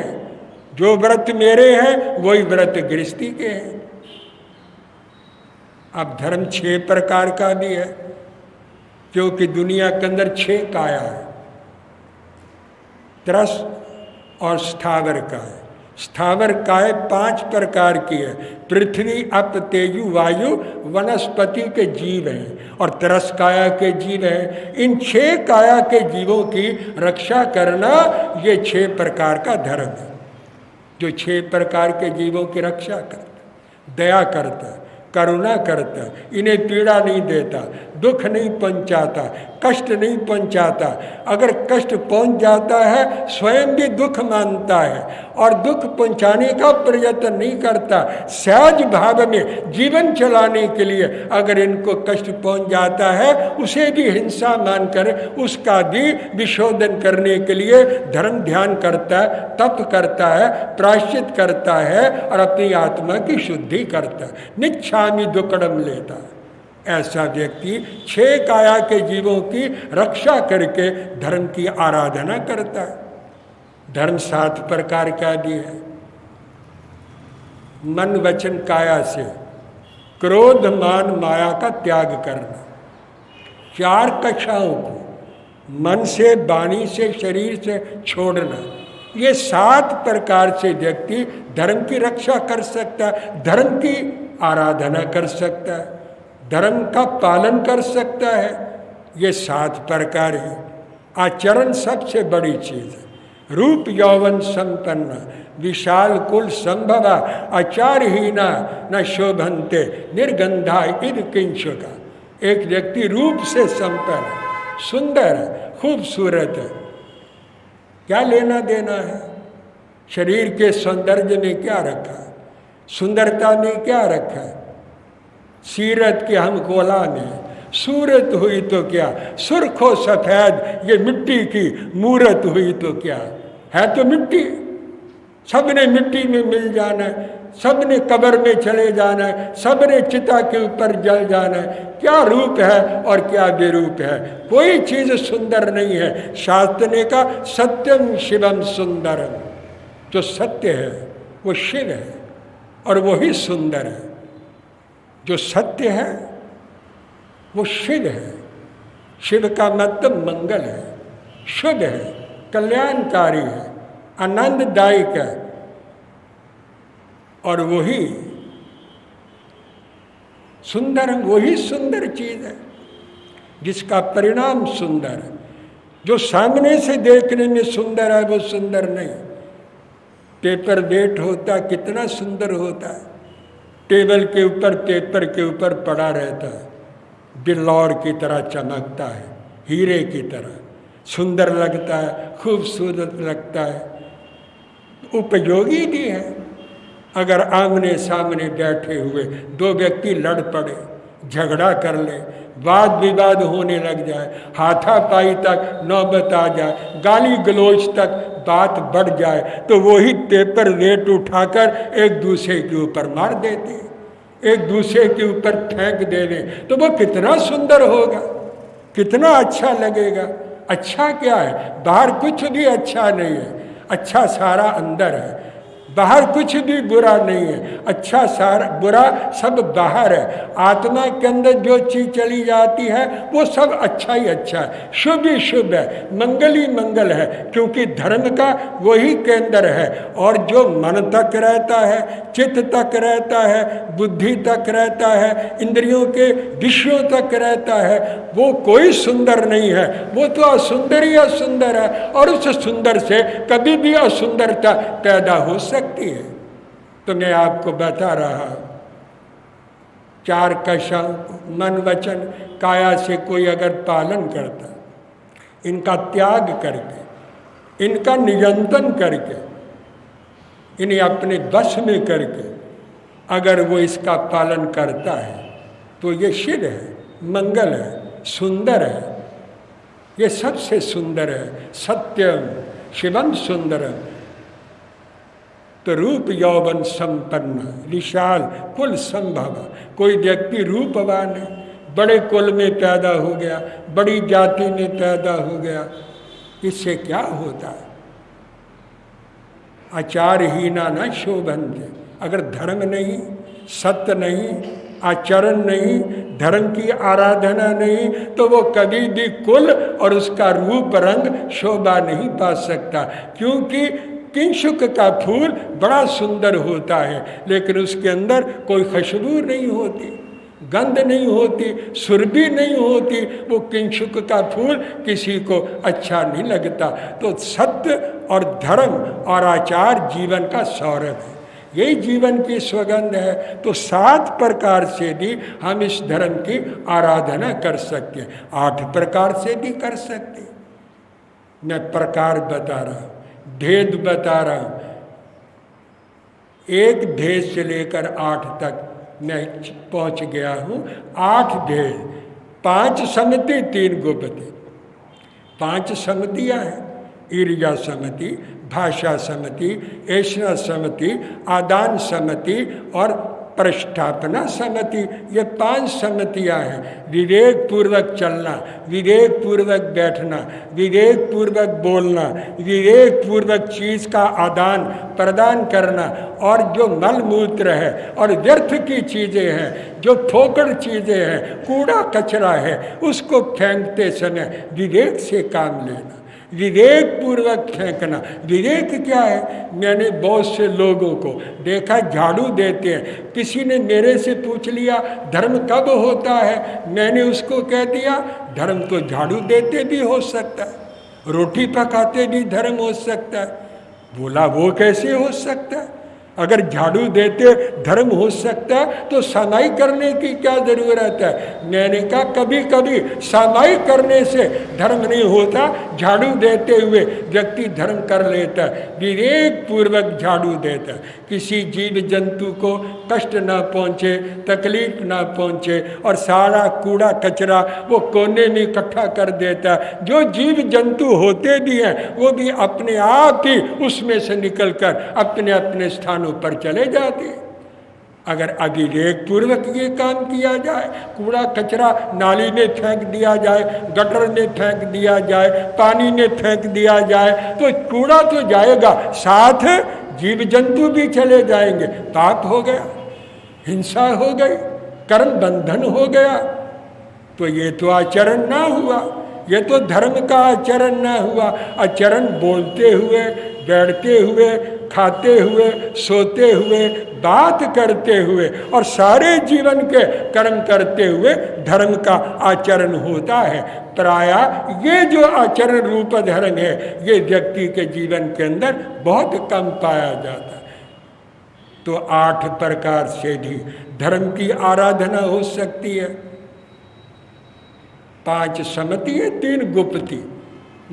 Speaker 1: जो व्रत मेरे हैं वही व्रत गृहस्थी के हैं। अब धर्म 6 प्रकार का भी है, क्योंकि दुनिया के अंदर 6 काया है, त्रस और स्थावर काय। स्थावर काय 5 प्रकार की है, पृथ्वी अप तेजु वायु वनस्पति के जीव हैं और त्रस काया के जीव हैं। इन 6 काया के जीवों की रक्षा करना ये 6 प्रकार का धर्म है, जो 6 प्रकार के जीवों की रक्षा करता, दया करता, करुणा करता, इन्हें पीड़ा नहीं देता, दुख नहीं पहुंचाता, कष्ट नहीं पहुंचाता। अगर कष्ट पहुंच जाता है स्वयं भी दुख मानता है और दुख पहुंचाने का प्रयत्न नहीं करता। सहज भाव में जीवन चलाने के लिए अगर इनको कष्ट पहुंच जाता है उसे भी हिंसा मानकर उसका भी विशोधन करने के लिए धर्म ध्यान करता है, तप करता है, प्रायश्चित करता है और अपनी आत्मा की शुद्धि करता है, निच्छामि दुक्कड़म लेता है। ऐसा व्यक्ति 6 काया के जीवों की रक्षा करके धर्म की आराधना करता है। धर्म 7 प्रकार का भी है। मन वचन काया से क्रोध मान माया का त्याग करना, 4 कक्षाओं को मन से, वाणी से, शरीर से छोड़ना, ये 7 प्रकार से व्यक्ति धर्म की रक्षा कर सकता है, धर्म की आराधना कर सकता है, धर्म का पालन कर सकता है। ये 7 प्रकार है। आचरण सबसे बड़ी चीज है। रूप यौवन संपन्न विशाल कुल संभवा आचारहीना न शोभन्ते निर्गंधा इद किंचुका। एक व्यक्ति रूप से संपन्न, सुंदर है, खूबसूरत है, क्या लेना देना है? शरीर के सौंदर्य में क्या रखा है? सुंदरता में क्या रखा है? सीरत के हम कोला में सूरत हुई तो क्या, सुर्खो सफेद ये मिट्टी की मूरत हुई तो क्या। है तो मिट्टी, सबने मिट्टी में मिल जाना है, सबने कब्र में चले जाना है, सबने चिता के ऊपर जल जाना है। क्या रूप है और क्या बेरूप है, कोई चीज सुंदर नहीं है। शास्त्र ने कहा सत्यम शिवम सुंदरम, जो सत्य है वो शिव है और वही सुंदर है। जो सत्य है वो शिव है। शिव का मतलब मंगल है, शुभ है, कल्याणकारी है, आनंददायक है और वही सुंदर, वही सुंदर चीज है जिसका परिणाम सुंदर है। जो सामने से देखने में सुंदर है वो सुंदर नहीं। पेपर वेट होता कितना सुंदर होता है, टेबल के ऊपर पेपर के ऊपर पड़ा रहता है, बिल्लौर की तरह चमकता है, हीरे की तरह सुंदर लगता है, खूबसूरत लगता है, उपयोगी भी है। अगर आमने सामने बैठे हुए 2 व्यक्ति लड़ पड़े, झगड़ा कर ले, वाद विवाद होने लग जाए, हाथापाई तक नौबत आ जाए, गाली गलौज तक बात बढ़ जाए, तो वही पेपर वेट उठाकर एक दूसरे के ऊपर मार देते, एक दूसरे के ऊपर फेंक देवे, तो वो कितना सुंदर होगा, कितना अच्छा लगेगा। अच्छा क्या है? बाहर कुछ भी अच्छा नहीं है, अच्छा सारा अंदर है। बाहर कुछ भी बुरा नहीं है, अच्छा सारा बुरा सब बाहर है। आत्मा के अंदर जो चीज चली जाती है वो सब अच्छा ही अच्छा है, शुभ ही शुभ है, मंगल ही मंगल है, क्योंकि धर्म का वही केंद्र है। और जो मन तक रहता है, चित्त तक रहता है, बुद्धि तक रहता है, इंद्रियों के विषयों तक रहता है, वो कोई सुंदर नहीं है, वो तो असुंदर ही असुंदर है। और उस सुंदर से कभी भी असुंदरता पैदा हो सकती है। तो मैं आपको बता रहा, 4 कषा मन वचन काया से कोई अगर पालन करता, इनका त्याग करके, इनका नियंत्रण करके, इन्हें अपने वश में करके अगर वो इसका पालन करता है तो ये शिव है, मंगल है, सुंदर है, ये सबसे सुंदर है। सत्यम शिवम सुंदरम। तो रूप यौवन संपन्न विशाल कुल संभव। कोई व्यक्ति रूपवान है, बड़े कुल में पैदा हो गया, बड़ी जाति में पैदा हो गया, इससे क्या होता है? आचारहीना न शोभन्ते। अगर धर्म नहीं, सत्य नहीं, आचरण नहीं, धर्म की आराधना नहीं, तो वो कभी भी कुल और उसका रूप रंग शोभा नहीं पा सकता। क्योंकि किंशुक का फूल बड़ा सुंदर होता है, लेकिन उसके अंदर कोई खुशबू नहीं होती, गंध नहीं होती, सुरभि नहीं होती। वो किंशुक का फूल किसी को अच्छा नहीं लगता। तो सत्य और धर्म और आचार जीवन का सौरभ है, यही जीवन की सुगंध है। तो 7 प्रकार से भी हम इस धर्म की आराधना कर सकते हैं, 8 प्रकार से भी कर सकते हैं। मैं प्रकार बता रहा हूँ, भेद बता रहा हूँ। 1 भेद से लेकर 8 तक मैं पहुँच गया हूँ। 8 भेद, 5 समिति 3 गुप्ति। 5 समितियाँ हैं, ईर्जा समिति, भाषा समिति, ऐसा समिति, आदान समिति और प्रस्थापना समिति। ये 5 समितियाँ हैं। विवेक पूर्वक चलना, विवेक पूर्वक बैठना, विवेक पूर्वक बोलना, विवेक पूर्वक चीज़ का आदान प्रदान करना, और जो मल मूत्र है और व्यर्थ की चीज़ें हैं, जो फोकड़ चीज़ें हैं, कूड़ा कचरा है, उसको फेंकते समय विवेक से काम लेना, विवेक पूर्वक फेंकना। विवेक क्या है? मैंने बहुत से लोगों को देखा झाड़ू देते हैं। किसी ने मेरे से पूछ लिया धर्म कब होता है? मैंने उसको कह दिया धर्म तो झाड़ू देते भी हो सकता है, रोटी पकाते भी धर्म हो सकता है। बोला वो कैसे हो सकता है? अगर झाड़ू देते धर्म हो सकता है तो सामाई करने की क्या जरूरत है? मैंने कहा कभी कभी सामाई करने से धर्म नहीं होता, झाड़ू देते हुए व्यक्ति धर्म कर लेता है। विवेक पूर्वक झाड़ू देता है, किसी जीव जंतु को कष्ट ना पहुँचे, तकलीफ ना पहुँचे, और सारा कूड़ा कचरा वो कोने में इकट्ठा कर देता है। जो जीव जंतु होते भी हैं वो भी अपने आप ही उसमें से निकलकर अपने अपने स्थान पर चले जाते। अगर अविवेक पूर्वक ये काम किया जाए, कूड़ा कचरा नाली में फेंक दिया जाए, गटर में फेंक दिया जाए, पानी में फेंक दिया जाए, तो कूड़ा तो जाएगा, साथ जीव जंतु भी चले जाएंगे। पाप हो गया, हिंसा हो गई, कर्म बंधन हो गया। तो ये तो आचरण ना हुआ, ये तो धर्म का आचरण ना हुआ। आचरण बोलते हुए, बैठते हुए, खाते हुए, सोते हुए, बात करते हुए और सारे जीवन के कर्म करते हुए धर्म का आचरण होता है। प्रायः ये जो आचरण रूप धर्म है ये व्यक्ति के जीवन के अंदर बहुत कम पाया जाता है। तो 8 प्रकार से भी धर्म की आराधना हो सकती है। 5 सम्मति है, 3 गुप्ति।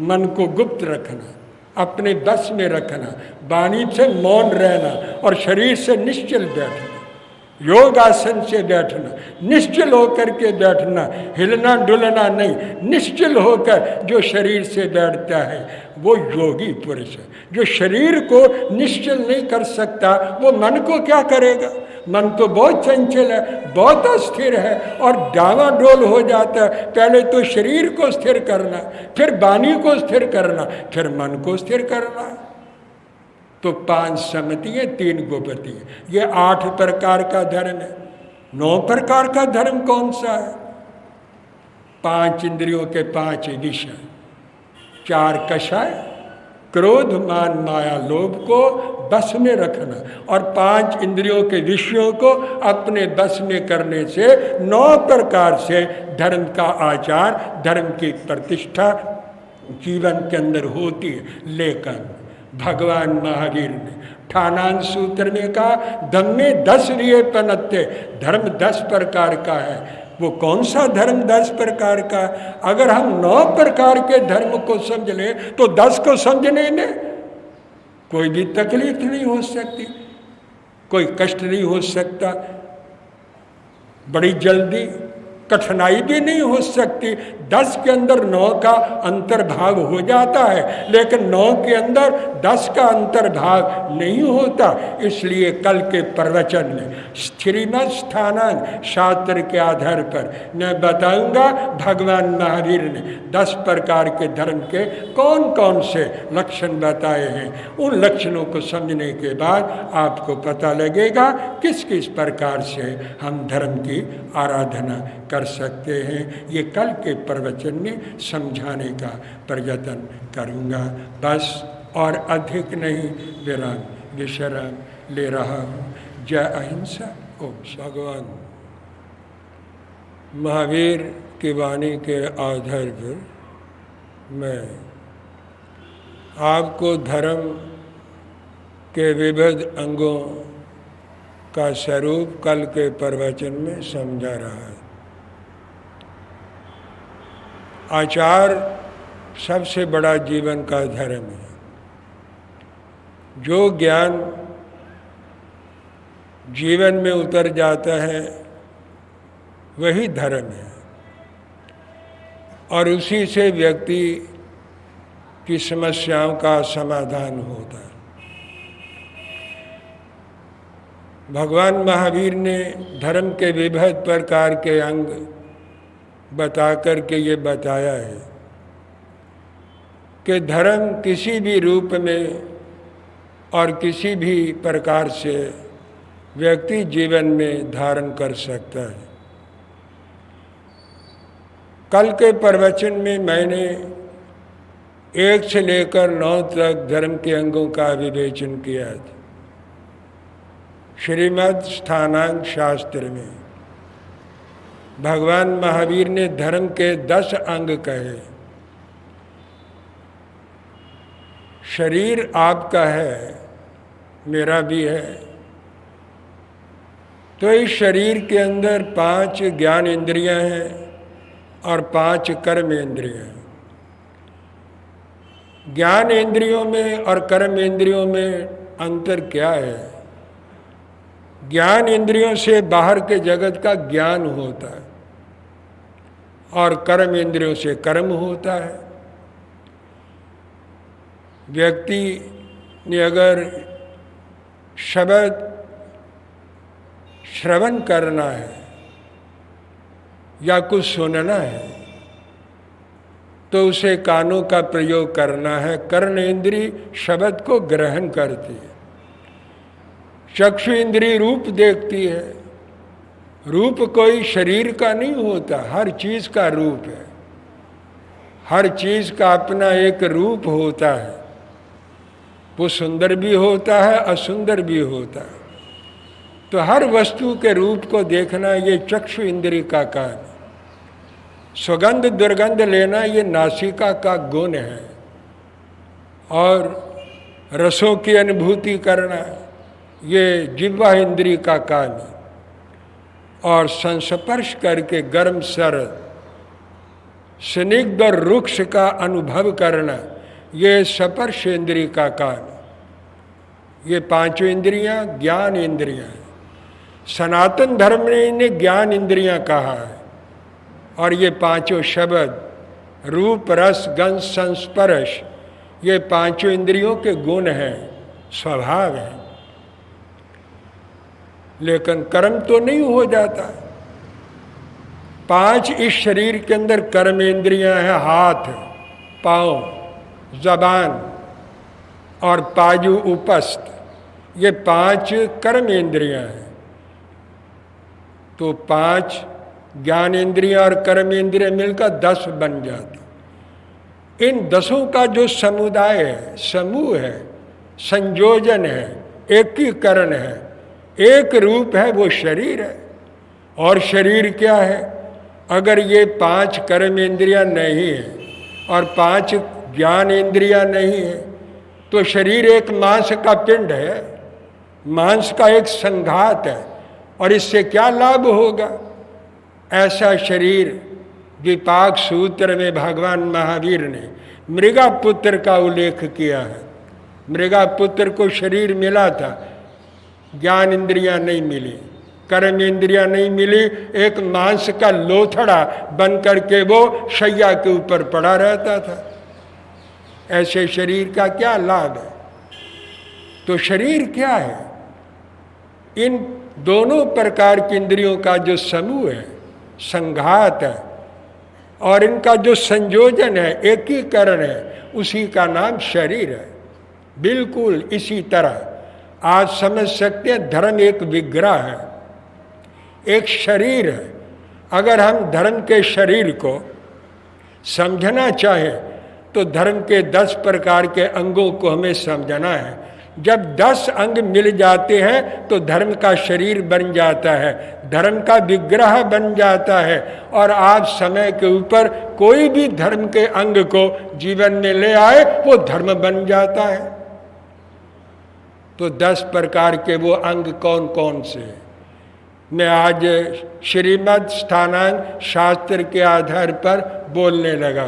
Speaker 1: मन को गुप्त रखना, अपने बस में रखना, वाणी से मौन रहना और शरीर से निश्चल बैठना, योग आसन से बैठना, निश्चल होकर के बैठना, हिलना डुलना नहीं, निश्चल होकर जो शरीर से बैठता है वो योगी पुरुष है। जो शरीर को निश्चल नहीं कर सकता वो मन को क्या करेगा? मन तो बहुत चंचल है, बहुत अस्थिर है और डावाडोल हो जाता है। पहले तो शरीर को स्थिर करना, फिर वाणी को स्थिर करना, फिर मन को स्थिर करना। तो 5 सम्मति है, 3 गुप्ति है। ये 8 प्रकार का धर्म है। 9 प्रकार का धर्म कौन सा है? 5 इंद्रियों के 5 विषय, 4 कषाय, क्रोध मान माया लोभ को बस में रखना और 5 इंद्रियों के विषयों को अपने बस में करने से 9 प्रकार से धर्म का आचार, धर्म की प्रतिष्ठा जीवन के अंदर होती है। लेकिन भगवान महावीर ने ठानान सूत्र में कहा धम्मे 10 रिये पनत्ते, धर्म 10 प्रकार का है। वो कौन सा धर्म 10 प्रकार का? अगर हम 9 प्रकार के धर्म को समझ लें तो 10 को समझने में कोई भी तकलीफ नहीं हो सकती, कोई कष्ट नहीं हो सकता, बड़ी जल्दी कठिनाई भी नहीं हो सकती। 10 के अंदर 9 का अंतर्भाव हो जाता है, लेकिन 9 के अंदर 10 का अंतर्भाव नहीं होता। इसलिए कल के प्रवचन में श्रीमद् स्थानांक शास्त्र के आधार पर मैं बताऊंगा भगवान महावीर ने 10 प्रकार के धर्म के कौन कौन से लक्षण बताए हैं। उन लक्षणों को समझने के बाद आपको पता लगेगा किस किस प्रकार से हम धर्म की आराधना कर सकते हैं। ये कल के प्रवचन में समझाने का प्रयत्न करूँगा। बस और अधिक नहीं विश्राम ले रहा हूँ। जय अहिंसा। ओम। भगवान महावीर की वाणी के आधार पर मैं आपको धर्म के विविध अंगों का स्वरूप कल के प्रवचन में समझा रहा है। आचार सबसे बड़ा जीवन का धर्म है। जो ज्ञान जीवन में उतर जाता है वही धर्म है, और उसी से व्यक्ति की समस्याओं का समाधान होता है। भगवान महावीर ने धर्म के विविध प्रकार के अंग बता कर के ये बताया है कि धर्म किसी भी रूप में और किसी भी प्रकार से व्यक्ति जीवन में धारण कर सकता है। कल के प्रवचन में मैंने 1 से लेकर 9 तक धर्म के अंगों का विवेचन किया था। श्रीमद् स्थानांक शास्त्र में भगवान महावीर ने धर्म के 10 अंग कहे। शरीर आपका है, मेरा भी है, तो इस शरीर के अंदर 5 ज्ञान इंद्रियां हैं और 5 कर्म इंद्रियां हैं। ज्ञान इंद्रियों में और कर्म इंद्रियों में अंतर क्या है? ज्ञान इंद्रियों से बाहर के जगत का ज्ञान होता है और कर्म इंद्रियों से कर्म होता है। व्यक्ति ने अगर शब्द श्रवण करना है या कुछ सुनना है तो उसे कानों का प्रयोग करना है। कर्ण इंद्री शब्द को ग्रहण करती है। चक्षु इंद्री रूप देखती है। रूप कोई शरीर का नहीं होता, हर चीज का रूप है। हर चीज का अपना एक रूप होता है। वो सुंदर भी होता है, असुंदर भी होता है। तो हर वस्तु के रूप को देखना ये चक्षु इंद्री का काम है। सुगंध दुर्गंध लेना ये नासिका का गुण है। और रसों की अनुभूति करना ये जिह्वा इंद्री का काम है। और संस्पर्श करके गर्म सर्द स्निग्ध और रुक्ष का अनुभव करना ये स्पर्श इंद्री का काम है। ये 5 इंद्रियां ज्ञान इंद्रियां हैं। सनातन धर्म ने इन्हें ज्ञान इंद्रियां कहा है। और ये 5 शब्द रूप रस गंध संस्पर्श ये 5 इंद्रियों के गुण हैं, स्वभाव है। लेकिन कर्म तो नहीं हो जाता। 5 इस शरीर के अंदर कर्म इंद्रियां हैं। हाथ, पाँव, जबान और पाजू उपस्थ ये 5 कर्म इंद्रियां हैं। तो 5 ज्ञान इंद्रियां और कर्म इंद्रियां मिलकर 10 बन जाती। इन 10 का जो समुदाय है, समूह है, संयोजन है, एकीकरण है, एक रूप है, वो शरीर है। और शरीर क्या है? अगर ये 5 कर्म इंद्रियां नहीं है और 5 ज्ञान इंद्रियां नहीं है तो शरीर एक मांस का पिंड है, मांस का एक संघात है। और इससे क्या लाभ होगा? ऐसा शरीर विपाक सूत्र में भगवान महावीर ने मृगापुत्र का उल्लेख किया है। मृगापुत्र को शरीर मिला था, ज्ञान इंद्रियां नहीं मिली, कर्म इंद्रियां नहीं मिली, एक मांस का लोथड़ा बन करके वो शैया के ऊपर पड़ा रहता था। ऐसे शरीर का क्या लाभ है? तो शरीर क्या है? इन दोनों प्रकार की इंद्रियों का जो समूह है, संघात है, और इनका जो संयोजन है, एकीकरण है, उसी का नाम शरीर है। बिल्कुल इसी तरह आज समझ सकते हैं धर्म एक विग्रह है, एक शरीर है। अगर हम धर्म के शरीर को समझना चाहें तो धर्म के 10 प्रकार के अंगों को हमें समझना है। जब 10 अंग मिल जाते हैं तो धर्म का शरीर बन जाता है, धर्म का विग्रह बन जाता है। और आप समय के ऊपर कोई भी धर्म के अंग को जीवन में ले आए, वो धर्म बन जाता है। तो 10 प्रकार के वो अंग कौन कौन से हैं? मैं आज श्रीमद् स्थानांक शास्त्र के आधार पर बोलने लगा।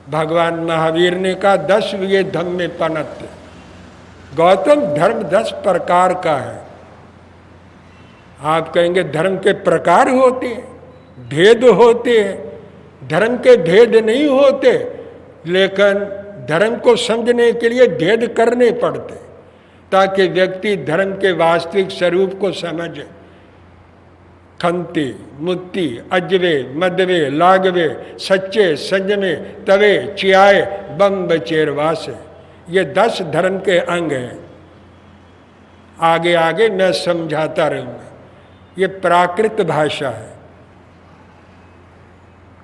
Speaker 1: भगवान महावीर ने कहा 10 ये धम्मे पनत। गौतम, धर्म 10 प्रकार का है। आप कहेंगे धर्म के प्रकार होते हैं, भेद होते हैं। धर्म के भेद नहीं होते, लेकिन धर्म को समझने के लिए भेद करने पड़ते, ताकि व्यक्ति धर्म के वास्तविक स्वरूप को समझे। खंती, मुत्ती, अजवे, मदवे, लागवे, सच्चे, संजमे, तवे, चियाए, बम चेरवासे, ये 10 धर्म के अंग हैं। आगे आगे मैं समझाता रहूंगा। ये प्राकृत भाषा है।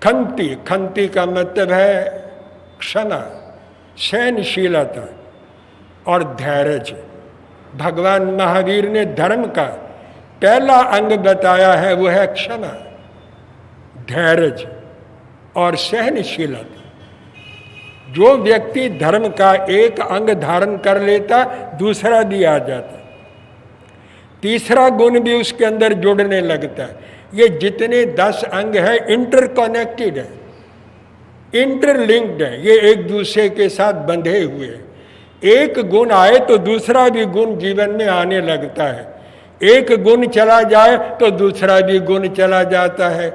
Speaker 1: खंती, खंती का मतलब है क्षमा, सहनशीलता और धैर्य। भगवान महावीर ने धर्म का पहला अंग बताया है, वो है क्षमा, धैर्य और सहनशीलता। जो व्यक्ति धर्म का एक अंग धारण कर लेता, दूसरा भी आ जाता, तीसरा गुण भी उसके अंदर जुड़ने लगता है। ये जितने 10 अंग हैं इंटरकनेक्टेड है, इंटरलिंक्ड है, ये एक दूसरे के साथ बंधे हुए हैं। एक गुण आए तो दूसरा भी गुण जीवन में आने लगता है, एक गुण चला जाए तो दूसरा भी गुण चला जाता है।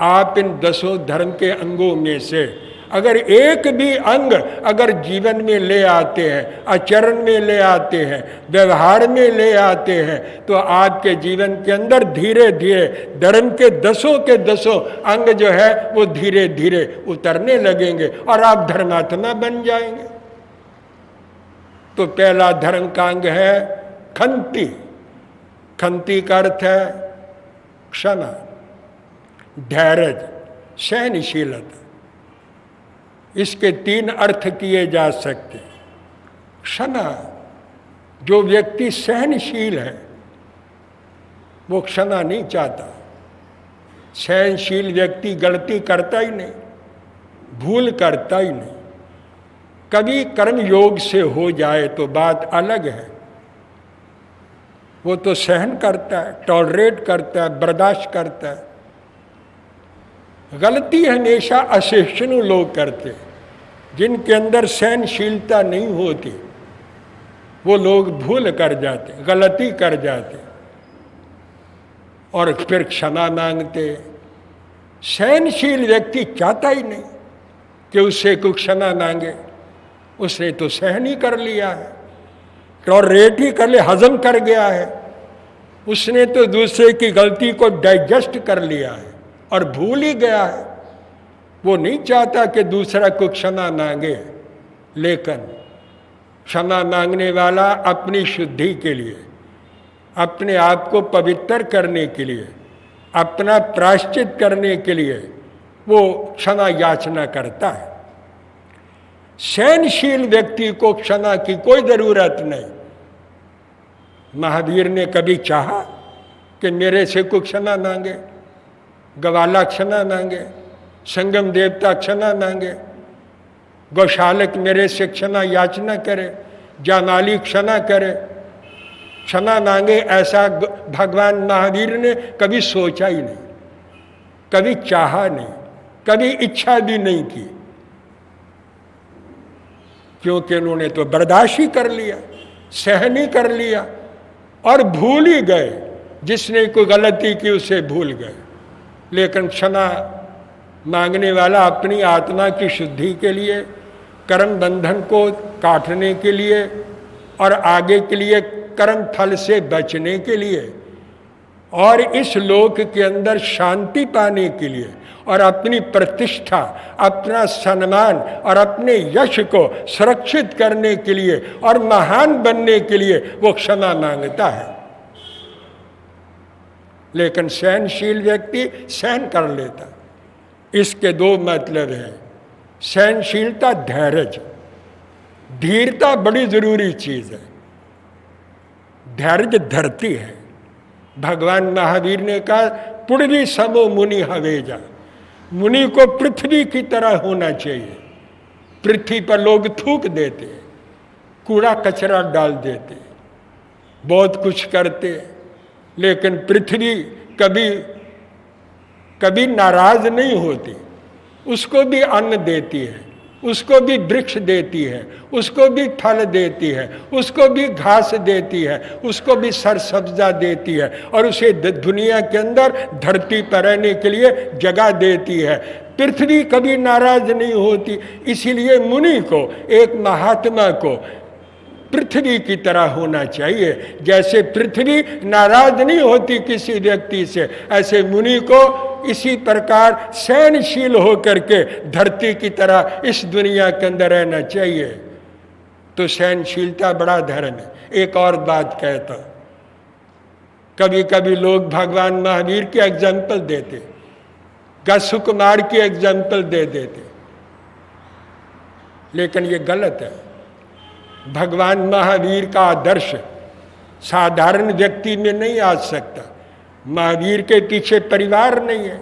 Speaker 1: आप इन 10 धर्म के अंगों में से अगर एक भी अंग अगर जीवन में ले आते हैं, आचरण में ले आते हैं, व्यवहार में ले आते हैं, तो आपके जीवन के अंदर धीरे धीरे धर्म के 10 अंग जो है वो धीरे धीरे उतरने लगेंगे और आप धर्मात्मा बन जाएंगे। तो पहला धर्म का अंग है खंती। खंती का अर्थ है क्षमा, धैर्य, सहनशीलता। इसके 3 अर्थ किए जा सकते। क्षमा, जो व्यक्ति सहनशील है वो क्षमा नहीं चाहता। सहनशील व्यक्ति गलती करता ही नहीं, भूल करता ही नहीं। कभी कर्म योग से हो जाए तो बात अलग है, वो तो सहन करता है, टॉलरेट करता है, बर्दाश्त करता है। गलती हमेशा असहिष्णु लोग करते, जिनके अंदर सहनशीलता नहीं होती, वो लोग भूल कर जाते, गलती कर जाते और फिर क्षमा मांगते। सहनशील व्यक्ति चाहता ही नहीं कि उससे कोई क्षमा मांगे, उसने तो सहन ही कर लिया है, टॉलरेट ही कर लिया, हजम कर गया है, उसने तो दूसरे की गलती को डाइजेस्ट कर लिया है और भूल ही गया है। वो नहीं चाहता कि दूसरा को क्षमा मांगे, लेकिन क्षमा मांगने वाला अपनी शुद्धि के लिए, अपने आप को पवित्र करने के लिए, अपना प्रायश्चित करने के लिए वो क्षमा याचना करता है। सहनशील व्यक्ति को क्षमा की कोई जरूरत नहीं। महावीर ने कभी चाहा कि मेरे से कोई क्षमा मांगे, गवाला क्षमा मांगे, संगम देवता क्षमा मांगे, गौशालक मेरे से क्षमा याचना करे, जामाली क्षमा करे, क्षमा मांगे, ऐसा भगवान महावीर ने कभी सोचा ही नहीं, कभी चाहा नहीं, कभी इच्छा भी नहीं की, क्योंकि उन्होंने तो बर्दाश्त ही कर लिया, सहन ही कर लिया और भूल ही गए जिसने कोई गलती की उसे भूल गए, लेकिन क्षमा मांगने वाला अपनी आत्मा की शुद्धि के लिए, कर्म बंधन को काटने के लिए और आगे के लिए कर्म फल से बचने के लिए और इस लोक के अंदर शांति पाने के लिए और अपनी प्रतिष्ठा, अपना सम्मान और अपने यश को सुरक्षित करने के लिए और महान बनने के लिए वो क्षमा मांगता है। लेकिन सहनशील व्यक्ति सहन कर लेता। इसके दो मतलब हैं, सहनशीलता, धैर्य। धीरता बड़ी जरूरी चीज है। धैर्य धरती है। भगवान महावीर ने कहा पुण्य समो मुनि हवेजा, मुनि को पृथ्वी की तरह होना चाहिए। पृथ्वी पर लोग थूक देते, कूड़ा कचरा डाल देते, बहुत कुछ करते, लेकिन पृथ्वी कभी कभी नाराज नहीं होती। उसको भी अन्न देती है, उसको भी वृक्ष देती है, उसको भी फल देती है, उसको भी घास देती है, उसको भी सरसब्जा देती है और उसे दुनिया के अंदर धरती पर रहने के लिए जगह देती है। पृथ्वी कभी नाराज नहीं होती। इसीलिए मुनि को, एक महात्मा को पृथ्वी की तरह होना चाहिए। जैसे पृथ्वी नाराज नहीं होती किसी व्यक्ति से, ऐसे मुनि को इसी प्रकार सहनशील होकर के धरती की तरह इस दुनिया के अंदर रहना चाहिए। तो सहनशीलता बड़ा धर्म है। एक और बात कहता, कभी कभी लोग भगवान महावीर की एग्जाम्पल देते, सुकुमार की एग्जाम्पल दे देते, लेकिन ये गलत है। भगवान महावीर का आदर्श साधारण व्यक्ति में नहीं आ सकता। महावीर के पीछे परिवार नहीं है,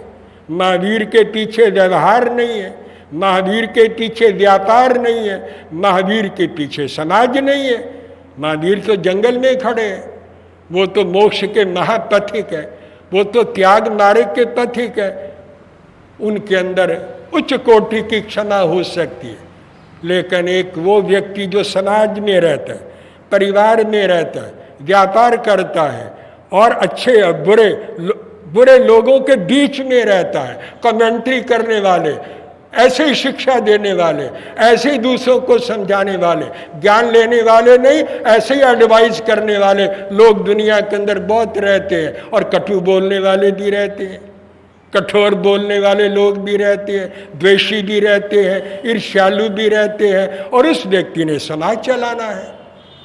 Speaker 1: महावीर के पीछे व्यवहार नहीं है, महावीर के पीछे व्यापार नहीं है, महावीर के पीछे समाज नहीं है। महावीर तो जंगल में खड़े हैं, वो तो मोक्ष के महापथिक है, वो तो त्याग मार्ग के पथिक है। उनके अंदर उच्च कोटि की क्षमा हो सकती है, लेकिन एक वो व्यक्ति जो समाज में रहता है, परिवार में रहता है, व्यापार करता है और अच्छे और बुरे लोगों के बीच में रहता है, कमेंट्री करने वाले, ऐसे ही शिक्षा देने वाले, ऐसे ही दूसरों को समझाने वाले, ज्ञान लेने वाले नहीं, ऐसे ही एडवाइस करने वाले लोग दुनिया के अंदर बहुत रहते हैं। और कटु बोलने वाले भी रहते हैं, कठोर बोलने वाले लोग भी रहते हैं, द्वेषी भी रहते हैं, ईर्ष्यालु भी रहते हैं। और उस व्यक्ति ने समाज चलाना है,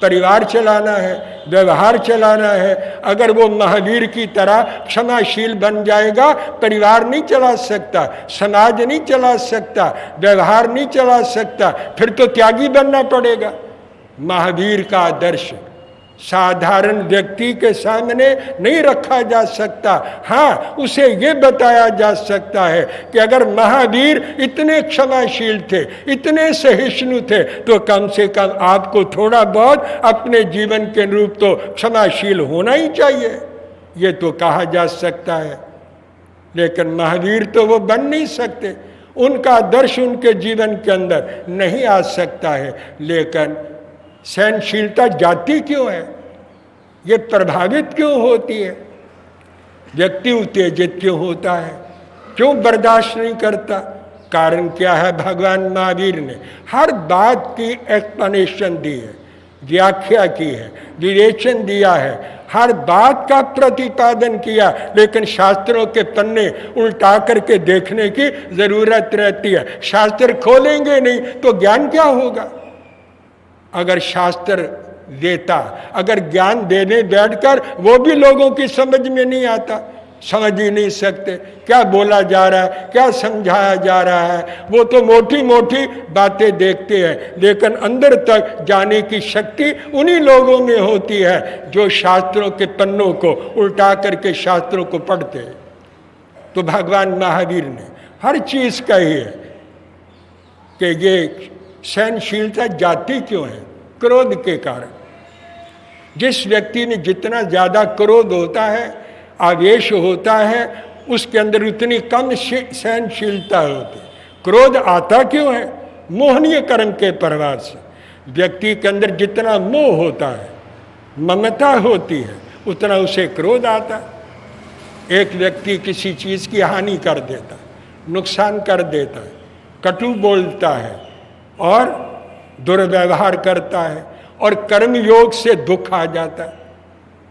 Speaker 1: परिवार चलाना है, व्यवहार चलाना है। अगर वो महावीर की तरह क्षमाशील बन जाएगा, परिवार नहीं चला सकता, समाज नहीं चला सकता, व्यवहार नहीं चला सकता, फिर तो त्यागी बनना पड़ेगा। महावीर का आदर्श साधारण व्यक्ति के सामने नहीं रखा जा सकता। हाँ, उसे ये बताया जा सकता है कि अगर महावीर इतने क्षमाशील थे, इतने सहिष्णु थे, तो कम से कम आपको थोड़ा बहुत अपने जीवन के अनुरूप तो क्षमाशील होना ही चाहिए। ये तो कहा जा सकता है, लेकिन महावीर तो वो बन नहीं सकते, उनका आदर्श उनके जीवन के अंदर नहीं आ सकता है। लेकिन सहनशीलता जाती क्यों है, ये प्रभावित क्यों होती है, व्यक्ति उत्तेजित क्यों होता है, क्यों बर्दाश्त नहीं करता? कारण क्या है? भगवान महावीर ने हर बात की एक्सप्लेनेशन दी है, व्याख्या की है, विवेचन दिया है, हर बात का प्रतिपादन किया। लेकिन शास्त्रों के पन्ने उल्टा करके देखने की जरूरत रहती है। शास्त्र खोलेंगे नहीं तो ज्ञान क्या होगा? अगर शास्त्र देता, अगर ज्ञान देने बैठकर वो भी लोगों की समझ में नहीं आता, समझ ही नहीं सकते क्या बोला जा रहा है, क्या समझाया जा रहा है। वो तो मोटी मोटी बातें देखते हैं, लेकिन अंदर तक जाने की शक्ति उन्हीं लोगों में होती है जो शास्त्रों के पन्नों को उल्टा करके शास्त्रों को पढ़ते हैं। तो भगवान महावीर ने हर चीज कही है कि ये सहनशीलता जाती क्यों है? क्रोध के कारण। जिस व्यक्ति में जितना ज्यादा क्रोध होता है, आवेश होता है, उसके अंदर उतनी कम सहनशीलता होती है। क्रोध आता क्यों है? मोहनीय कर्म के प्रभाव से। व्यक्ति के अंदर जितना मोह होता है, ममता होती है, उतना उसे क्रोध आता है। एक व्यक्ति किसी चीज की हानि कर देता है, नुकसान कर देता है, कटु बोलता है और दुर्व्यवहार करता है और कर्म योग से दुख आ जाता है,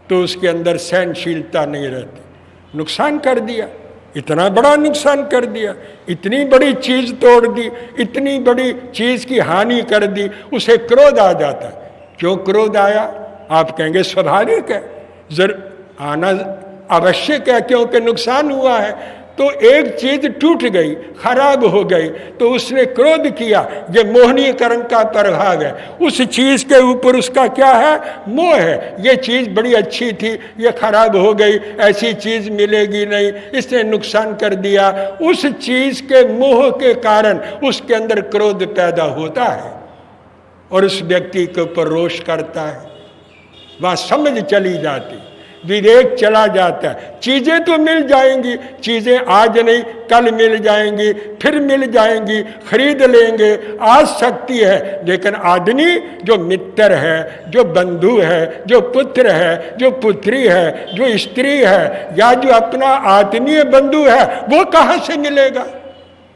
Speaker 1: तो उसके अंदर सहनशीलता नहीं रहती। नुकसान कर दिया, इतना बड़ा नुकसान कर दिया, इतनी बड़ी चीज तोड़ दी, इतनी बड़ी चीज की हानि कर दी, उसे क्रोध आ जाता है। क्यों क्रोध आया? आप कहेंगे स्वाभाविक है, आना आवश्यक है, क्योंकि नुकसान हुआ है। तो एक चीज टूट गई, खराब हो गई, तो उसने क्रोध किया। ये मोहनीय कर्म का प्रभाव है। उस चीज के ऊपर उसका क्या है? मोह है। ये चीज बड़ी अच्छी थी, ये खराब हो गई, ऐसी चीज मिलेगी नहीं, इसने नुकसान कर दिया। उस चीज के मोह के कारण उसके अंदर क्रोध पैदा होता है और उस व्यक्ति के ऊपर रोष करता है। वहां समझ चली जाती, विवेक चला जाता है। चीजें तो मिल जाएंगी, चीजें आज नहीं कल मिल जाएंगी, फिर मिल जाएंगी, खरीद लेंगे, आ सकती है। लेकिन आदमी जो मित्र है, जो बंधु है, जो पुत्र है, जो पुत्री है, जो स्त्री है, या जो अपना आत्मीय बंधु है, वो कहाँ से मिलेगा?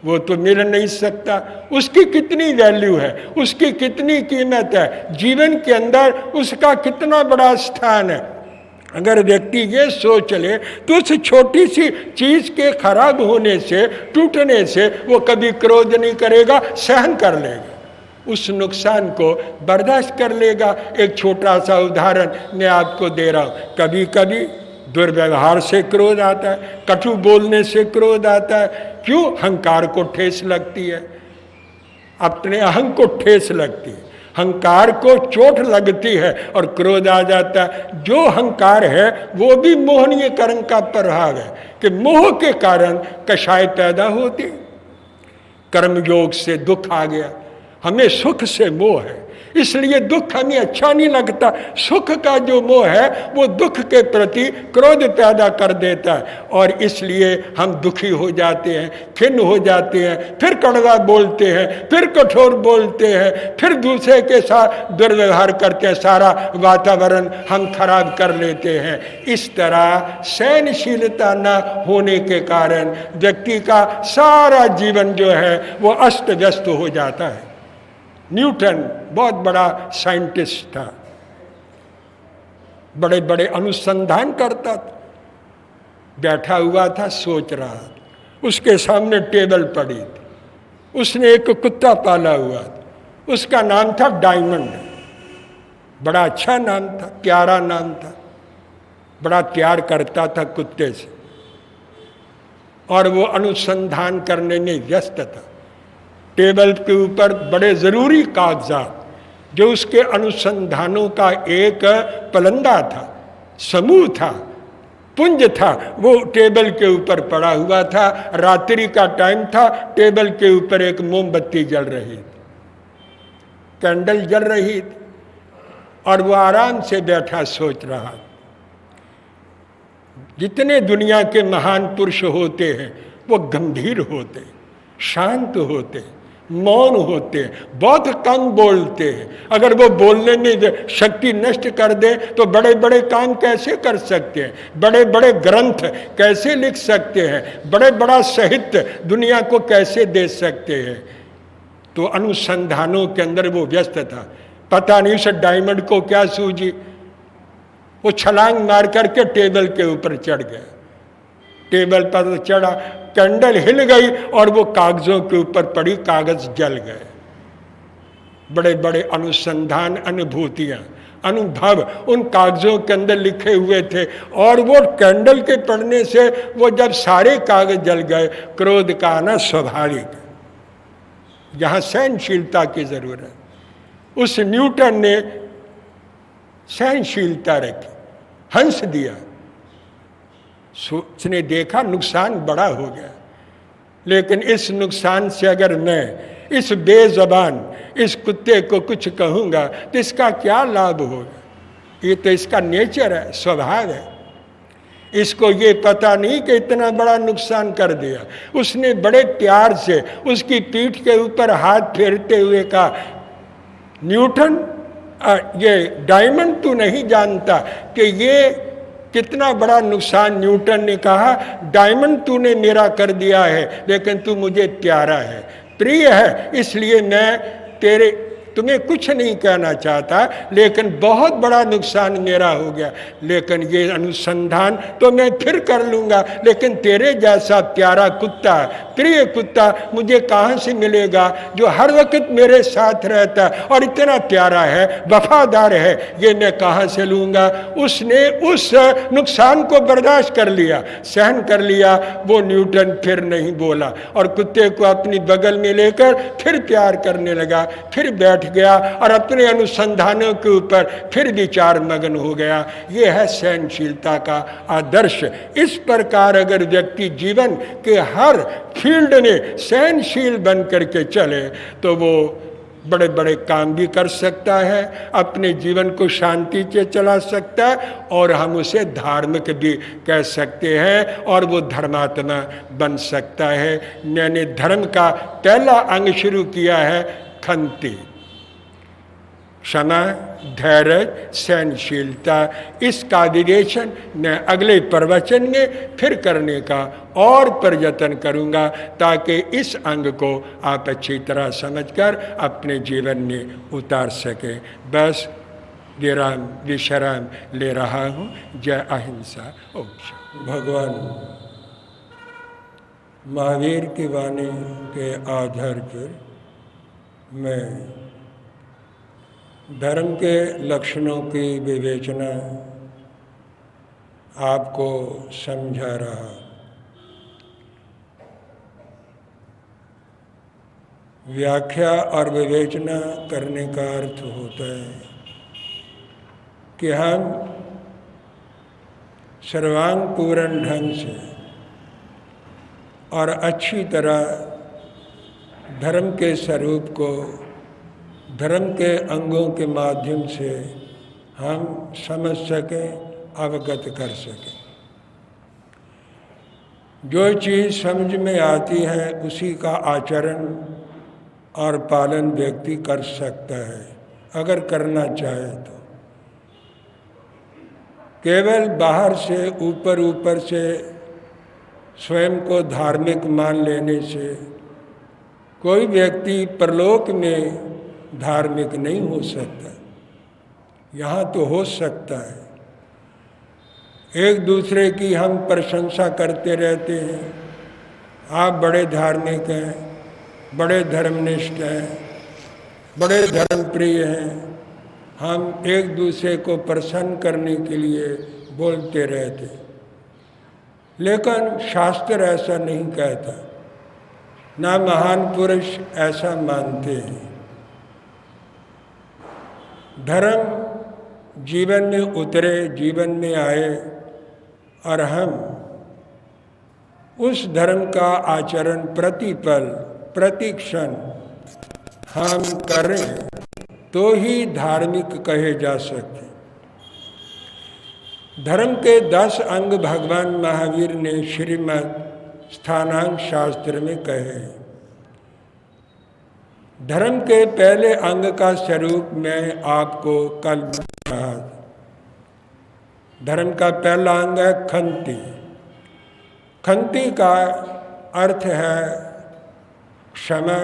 Speaker 1: वो तो मिल नहीं सकता। उसकी कितनी वैल्यू है, उसकी कितनी कीमत है, जीवन के अंदर उसका कितना बड़ा स्थान है। अगर व्यक्ति ये सोच ले तो उस छोटी सी चीज के खराब होने से, टूटने से वो कभी क्रोध नहीं करेगा, सहन कर लेगा, उस नुकसान को बर्दाश्त कर लेगा। एक छोटा सा उदाहरण मैं आपको दे रहा हूँ। कभी कभी दुर्व्यवहार से क्रोध आता है, कटु बोलने से क्रोध आता है। क्यों? अहंकार को ठेस लगती है, अपने अहं को ठेस लगती है, अहंकार को चोट लगती है और क्रोध आ जाता है। जो अहंकार है वो भी मोहनीय कर्म का प्रभाव है कि मोह के कारण कषाय पैदा होती। कर्म योग से दुख आ गया, हमें सुख से मोह है, इसलिए दुख हमें अच्छा नहीं लगता। सुख का जो मोह है वो दुख के प्रति क्रोध पैदा कर देता है और इसलिए हम दुखी हो जाते हैं, खिन्न हो जाते हैं, फिर कड़वा बोलते हैं, फिर कठोर बोलते हैं, फिर दूसरे के साथ दुर्व्यवहार करते हैं, सारा वातावरण हम खराब कर लेते हैं। इस तरह सहनशीलता न होने के कारण व्यक्ति का सारा जीवन जो है वो अस्त व्यस्त हो जाता है। न्यूटन बहुत बड़ा साइंटिस्ट था, बड़े बड़े अनुसंधान करता था, बैठा हुआ था, सोच रहा था, उसके सामने टेबल पड़ी थी, उसने एक कुत्ता पाला हुआ था, उसका नाम था डायमंड। बड़ा अच्छा नाम था, प्यारा नाम था, बड़ा प्यार करता था कुत्ते से और वो अनुसंधान करने में व्यस्त था। टेबल के ऊपर बड़े जरूरी कागजात, जो उसके अनुसंधानों का एक पलंदा था, समूह था, पुंज था, वो टेबल के ऊपर पड़ा हुआ था। रात्रि का टाइम था, टेबल के ऊपर एक मोमबत्ती जल रही थी, कैंडल जल रही थी और वो आराम से बैठा सोच रहा। जितने दुनिया के महान पुरुष होते हैं वो गंभीर होते, शांत होते, मौन होते, बहुत कम बोलते हैं। अगर वो बोलने में शक्ति नष्ट कर दे तो बड़े बड़े काम कैसे कर सकते हैं, बड़े बड़े ग्रंथ कैसे लिख सकते हैं, बड़े बड़ा साहित्य दुनिया को कैसे दे सकते हैं। तो अनुसंधानों के अंदर वो व्यस्त था। पता नहीं उस डायमंड को क्या सूझी, वो छलांग मार करके टेबल के ऊपर चढ़ गया। टेबल पर चढ़ा, कैंडल हिल गई और वो कागजों के ऊपर पड़ी, कागज जल गए। बड़े बड़े अनुसंधान, अनुभूतियां, अनुभव उन कागजों के अंदर लिखे हुए थे और वो कैंडल के पड़ने से वो जब सारे कागज जल गए, क्रोध का आना स्वाभाविक। यहां सहनशीलता की जरूरत। उस न्यूटन ने सहनशीलता रखी, हंस दिया। उसने देखा नुकसान बड़ा हो गया, लेकिन इस नुकसान से अगर मैं इस बेज़बान इस कुत्ते को कुछ कहूँगा तो इसका क्या लाभ होगा? ये तो इसका नेचर है, स्वभाव है। इसको ये पता नहीं कि इतना बड़ा नुकसान कर दिया। उसने बड़े प्यार से उसकी पीठ के ऊपर हाथ फेरते हुए कहा, न्यूटन, ये डायमंड तू नहीं जानता कि ये कितना बड़ा नुकसान। न्यूटन ने कहा डायमंड तूने मेरा कर दिया है, लेकिन तू मुझे प्यारा है, प्रिय है, इसलिए मैं तुम्हें कुछ नहीं कहना चाहता, लेकिन बहुत बड़ा नुकसान मेरा हो गया। लेकिन ये अनुसंधान तो मैं फिर कर लूँगा, लेकिन तेरे जैसा प्यारा कुत्ता, प्रिय कुत्ता मुझे कहाँ से मिलेगा जो हर वक्त मेरे साथ रहता है और इतना प्यारा है, वफादार है, ये मैं कहाँ से लूँगा। उसने उस नुकसान को बर्दाश्त कर लिया, सहन कर लिया। वो न्यूटन फिर नहीं बोला और कुत्ते को अपनी बगल में लेकर फिर प्यार करने लगा, फिर बैठ गया और अपने अनुसंधानों के ऊपर फिर विचार मगन हो गया। ये है सहनशीलता का आदर्श। इस प्रकार अगर व्यक्ति जीवन के हर फील्ड में सहनशील बन करके चले तो वो बड़े बड़े काम भी कर सकता है, अपने जीवन को शांति से चला सकता है और हम उसे धार्मिक भी कह सकते हैं और वो धर्मात्मा बन सकता है। मैंने धर्म का पहला अंग शुरू किया है खंती, क्षमा, धैर्य, सहनशीलता। इसका विवेचन मैं अगले प्रवचन में फिर करने का और प्रयत्न करूँगा ताकि इस अंग को आप अच्छी तरह समझकर अपने जीवन में उतार सकें। बस विराम विश्राम ले रहा हूँ। जय अहिंसा। ओम शांति। भगवान महावीर की वाणी के आधार पर मैं धर्म के लक्षणों की विवेचना आपको समझा रहा। व्याख्या और विवेचना करने का अर्थ होता है कि हम सर्वांग पूर्ण ढंग से और अच्छी तरह धर्म के स्वरूप को धर्म के अंगों के माध्यम से हम समझ सकें, अवगत कर सकें। जो चीज़ समझ में आती है उसी का आचरण और पालन व्यक्ति कर सकता है अगर करना चाहे तो। केवल बाहर से ऊपर से स्वयं को धार्मिक मान लेने से कोई व्यक्ति परलोक में धार्मिक नहीं हो सकता। यहाँ तो हो सकता है। एक दूसरे की हम प्रशंसा करते रहते हैं, आप बड़े धार्मिक हैं, बड़े धर्मनिष्ठ हैं, बड़े धर्मप्रिय हैं। हम एक दूसरे को प्रसन्न करने के लिए बोलते रहते, लेकिन शास्त्र ऐसा नहीं कहता, ना महान पुरुष ऐसा मानते हैं। धर्म जीवन में उतरे, जीवन में आए और हम उस धर्म का आचरण प्रतिपल प्रतिक्षण हम करें तो ही धार्मिक कहे जा सकते। धर्म के 10 अंग भगवान महावीर ने श्रीमद् स्थानांक शास्त्र में कहे। धर्म के पहले अंग का स्वरूप मैं आपको कल कहा। धर्म का पहला अंग है खंती। खंती का अर्थ है क्षमा,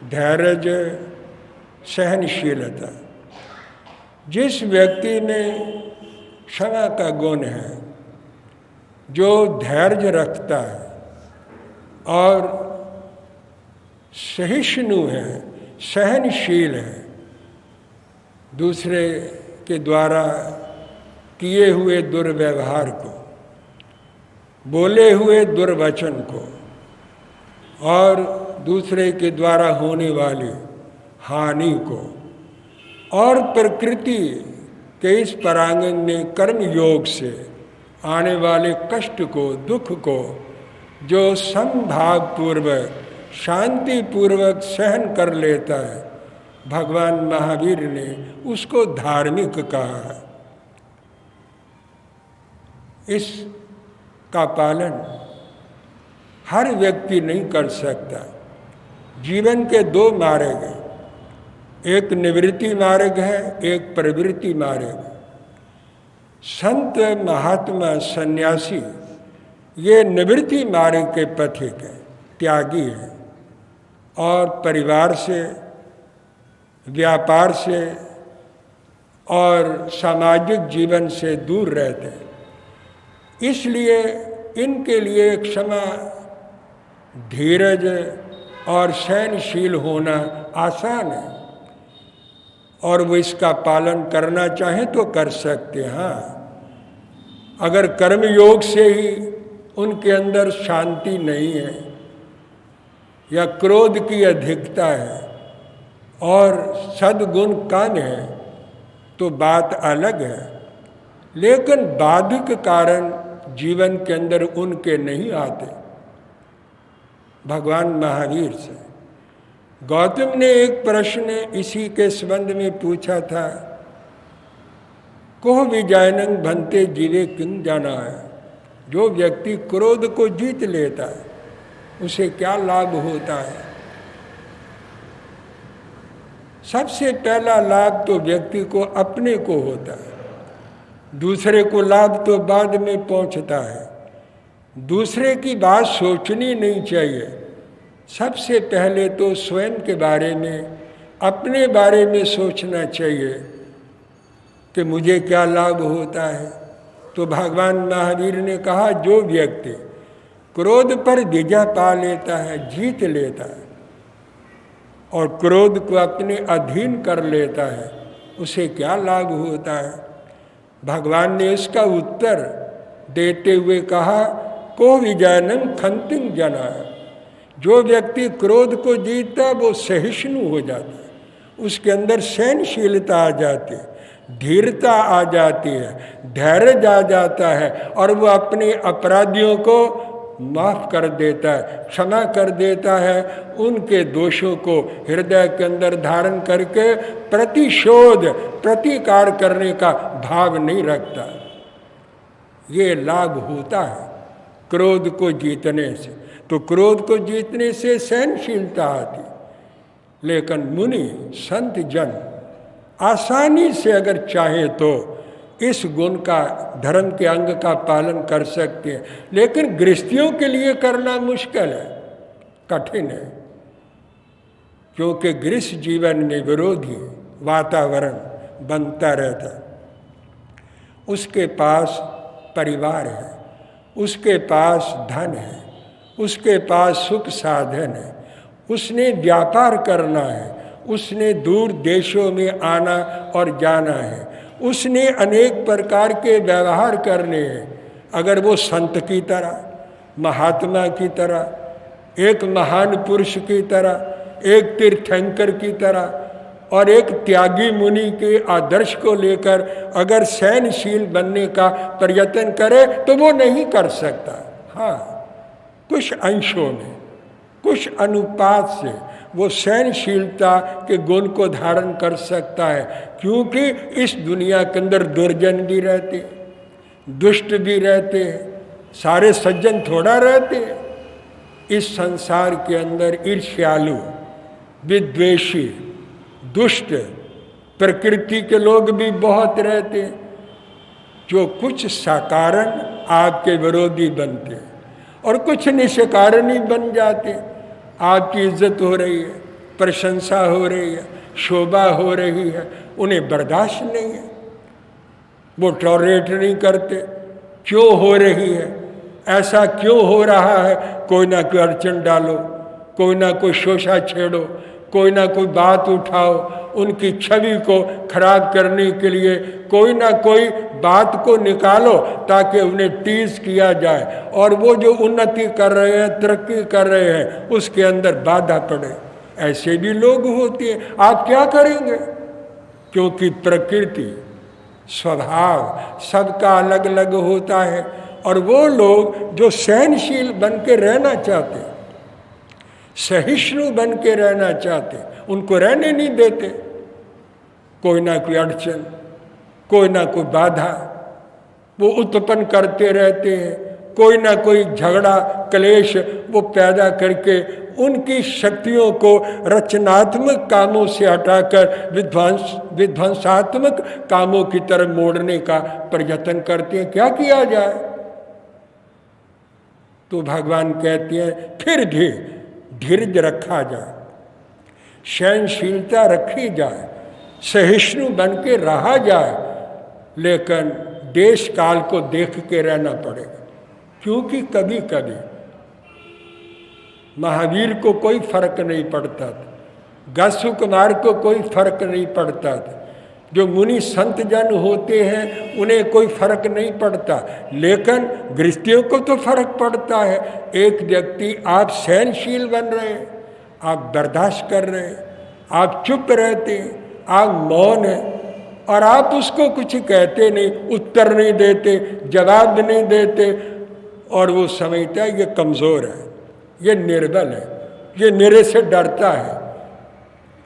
Speaker 1: धैर्य, सहनशीलता। जिस व्यक्ति में क्षमा का गुण है, जो धैर्य रखता है और सहिष्णु है, सहनशील है, दूसरे के द्वारा किए हुए दुर्व्यवहार को, बोले हुए दुर्वचन को और दूसरे के द्वारा होने वाली हानि को और प्रकृति के इस परांगण में कर्म योग से आने वाले कष्ट को, दुख को जो समभाव पूर्वक शांति पूर्वक सहन कर लेता है, भगवान महावीर ने उसको धार्मिक कहा है। इसका पालन हर व्यक्ति नहीं कर सकता। जीवन के 2 मार्ग हैं, एक निवृत्ति मार्ग है, एक प्रवृत्ति मार्ग है। संत महात्मा सन्यासी ये निवृत्ति मार्ग के पथिक हैं, त्यागी हैं और परिवार से, व्यापार से और सामाजिक जीवन से दूर रहते हैं। इसलिए इनके लिए क्षमा, धीरज और सहनशील होना आसान है और वो इसका पालन करना चाहें तो कर सकते हैं। हाँ, अगर कर्म योग से ही उनके अंदर शांति नहीं है या क्रोध की अधिकता है और सद्गुण कम है तो बात अलग है, लेकिन बाधिक कारण जीवन के अंदर उनके नहीं आते। भगवान महावीर से गौतम ने एक प्रश्न इसी के संबंध में पूछा था, कोह विजयनं भन्ते जीवे किं जाना है। जो व्यक्ति क्रोध को जीत लेता है उसे क्या लाभ होता है। सबसे पहला लाभ तो व्यक्ति को अपने को होता है, दूसरे को लाभ तो बाद में पहुंचता है। दूसरे की बात सोचनी नहीं चाहिए, सबसे पहले तो स्वयं के बारे में, अपने बारे में सोचना चाहिए कि मुझे क्या लाभ होता है। तो भगवान महावीर ने कहा, जो व्यक्ति क्रोध पर विजय पा लेता है, जीत लेता है और क्रोध को अपने अधीन कर लेता है, उसे क्या लाभ होता है। भगवान ने इसका उत्तर देते हुए कहा, को विजयनं खंतिं जना। जो व्यक्ति क्रोध को जीतता है वो सहिष्णु हो जाता है, उसके अंदर सहनशीलता आ जाती है, धीरता आ जाती है, धैर्य आ जाता है और वो अपने अपराधियों को माफ कर देता है, क्षमा कर देता है। उनके दोषों को हृदय के अंदर धारण करके प्रतिशोध, प्रतिकार करने का भाव नहीं रखता। ये लाभ होता है क्रोध को जीतने से। तो क्रोध को जीतने से सहनशीलता आती, लेकिन मुनि संत जन आसानी से अगर चाहे तो इस गुण का, धर्म के अंग का पालन कर सकते हैं। लेकिन गृहस्थियों के लिए करना मुश्किल है, कठिन है, क्योंकि गृहस्थ जीवन में विरोधी वातावरण बनता रहता है। उसके पास परिवार है, उसके पास धन है, उसके पास सुख साधन है, उसने व्यापार करना है, उसने दूर देशों में आना और जाना है, उसने अनेक प्रकार के व्यवहार करने हैं। अगर वो संत की तरह, महात्मा की तरह, एक महान पुरुष की तरह, एक तीर्थंकर की तरह और एक त्यागी मुनि के आदर्श को लेकर अगर सहनशील बनने का प्रयत्न करे तो वो नहीं कर सकता। हाँ, कुछ अंशों में, कुछ अनुपात से वो सहनशीलता के गुण को धारण कर सकता है, क्योंकि इस दुनिया के अंदर दुर्जन भी रहते हैं, दुष्ट भी रहते हैं, सारे सज्जन थोड़ा रहते हैं। इस संसार के अंदर ईर्ष्यालु, विद्वेषी, दुष्ट प्रकृति के लोग भी बहुत रहते हैं, जो कुछ सकारण आपके विरोधी बनते हैं और कुछ निष्कारण ही बन जाते हैं। आपकी इज्जत हो रही है, प्रशंसा हो रही है, शोभा हो रही है, उन्हें बर्दाश्त नहीं है, वो टॉलरेट नहीं करते। क्यों हो रही है, ऐसा क्यों हो रहा है, कोई ना कोई अड़चन डालो, कोई ना कोई शोषा छेड़ो, कोई ना कोई बात उठाओ, उनकी छवि को खराब करने के लिए कोई ना कोई बात को निकालो ताकि उन्हें टीज किया जाए और वो जो उन्नति कर रहे हैं, तरक्की कर रहे हैं, उसके अंदर बाधा पड़े। ऐसे भी लोग होते हैं। आप क्या करेंगे, क्योंकि प्रकृति, स्वभाव सबका अलग अलग होता है। और वो लोग जो सहनशील बन के रहना चाहते, सहिष्णु बन के रहना चाहते, उनको रहने नहीं देते। कोई ना कोई अड़चन, कोई ना कोई बाधा वो उत्पन्न करते रहते हैं, कोई ना कोई झगड़ा, क्लेश वो पैदा करके उनकी शक्तियों को रचनात्मक कामों से हटाकर विध्वंसात्मक कामों की तरफ मोड़ने का प्रयत्न करते हैं। क्या किया जाए? तो भगवान कहते हैं फिर धीरज रखा जाए, सहनशीलता रखी जाए, सहिष्णु बन के रहा जाए, लेकिन देश काल को देख के रहना पड़ेगा। क्योंकि कभी कभी महावीर को कोई फर्क नहीं पड़ता था, गस्सु कुमार को कोई फर्क नहीं पड़ता था, जो मुनि संत जन होते हैं उन्हें कोई फर्क नहीं पड़ता, लेकिन गृहस्थियों को तो फर्क पड़ता है। एक व्यक्ति आप सहनशील बन रहे हैं, आप बर्दाश्त कर रहे हैं, आप चुप रहते हैं, आप मौन हैं, और आप उसको कुछ कहते नहीं, उत्तर नहीं देते, जवाब नहीं देते, और वो समझता है ये कमज़ोर है, ये निर्बल है, ये मेरे से डरता है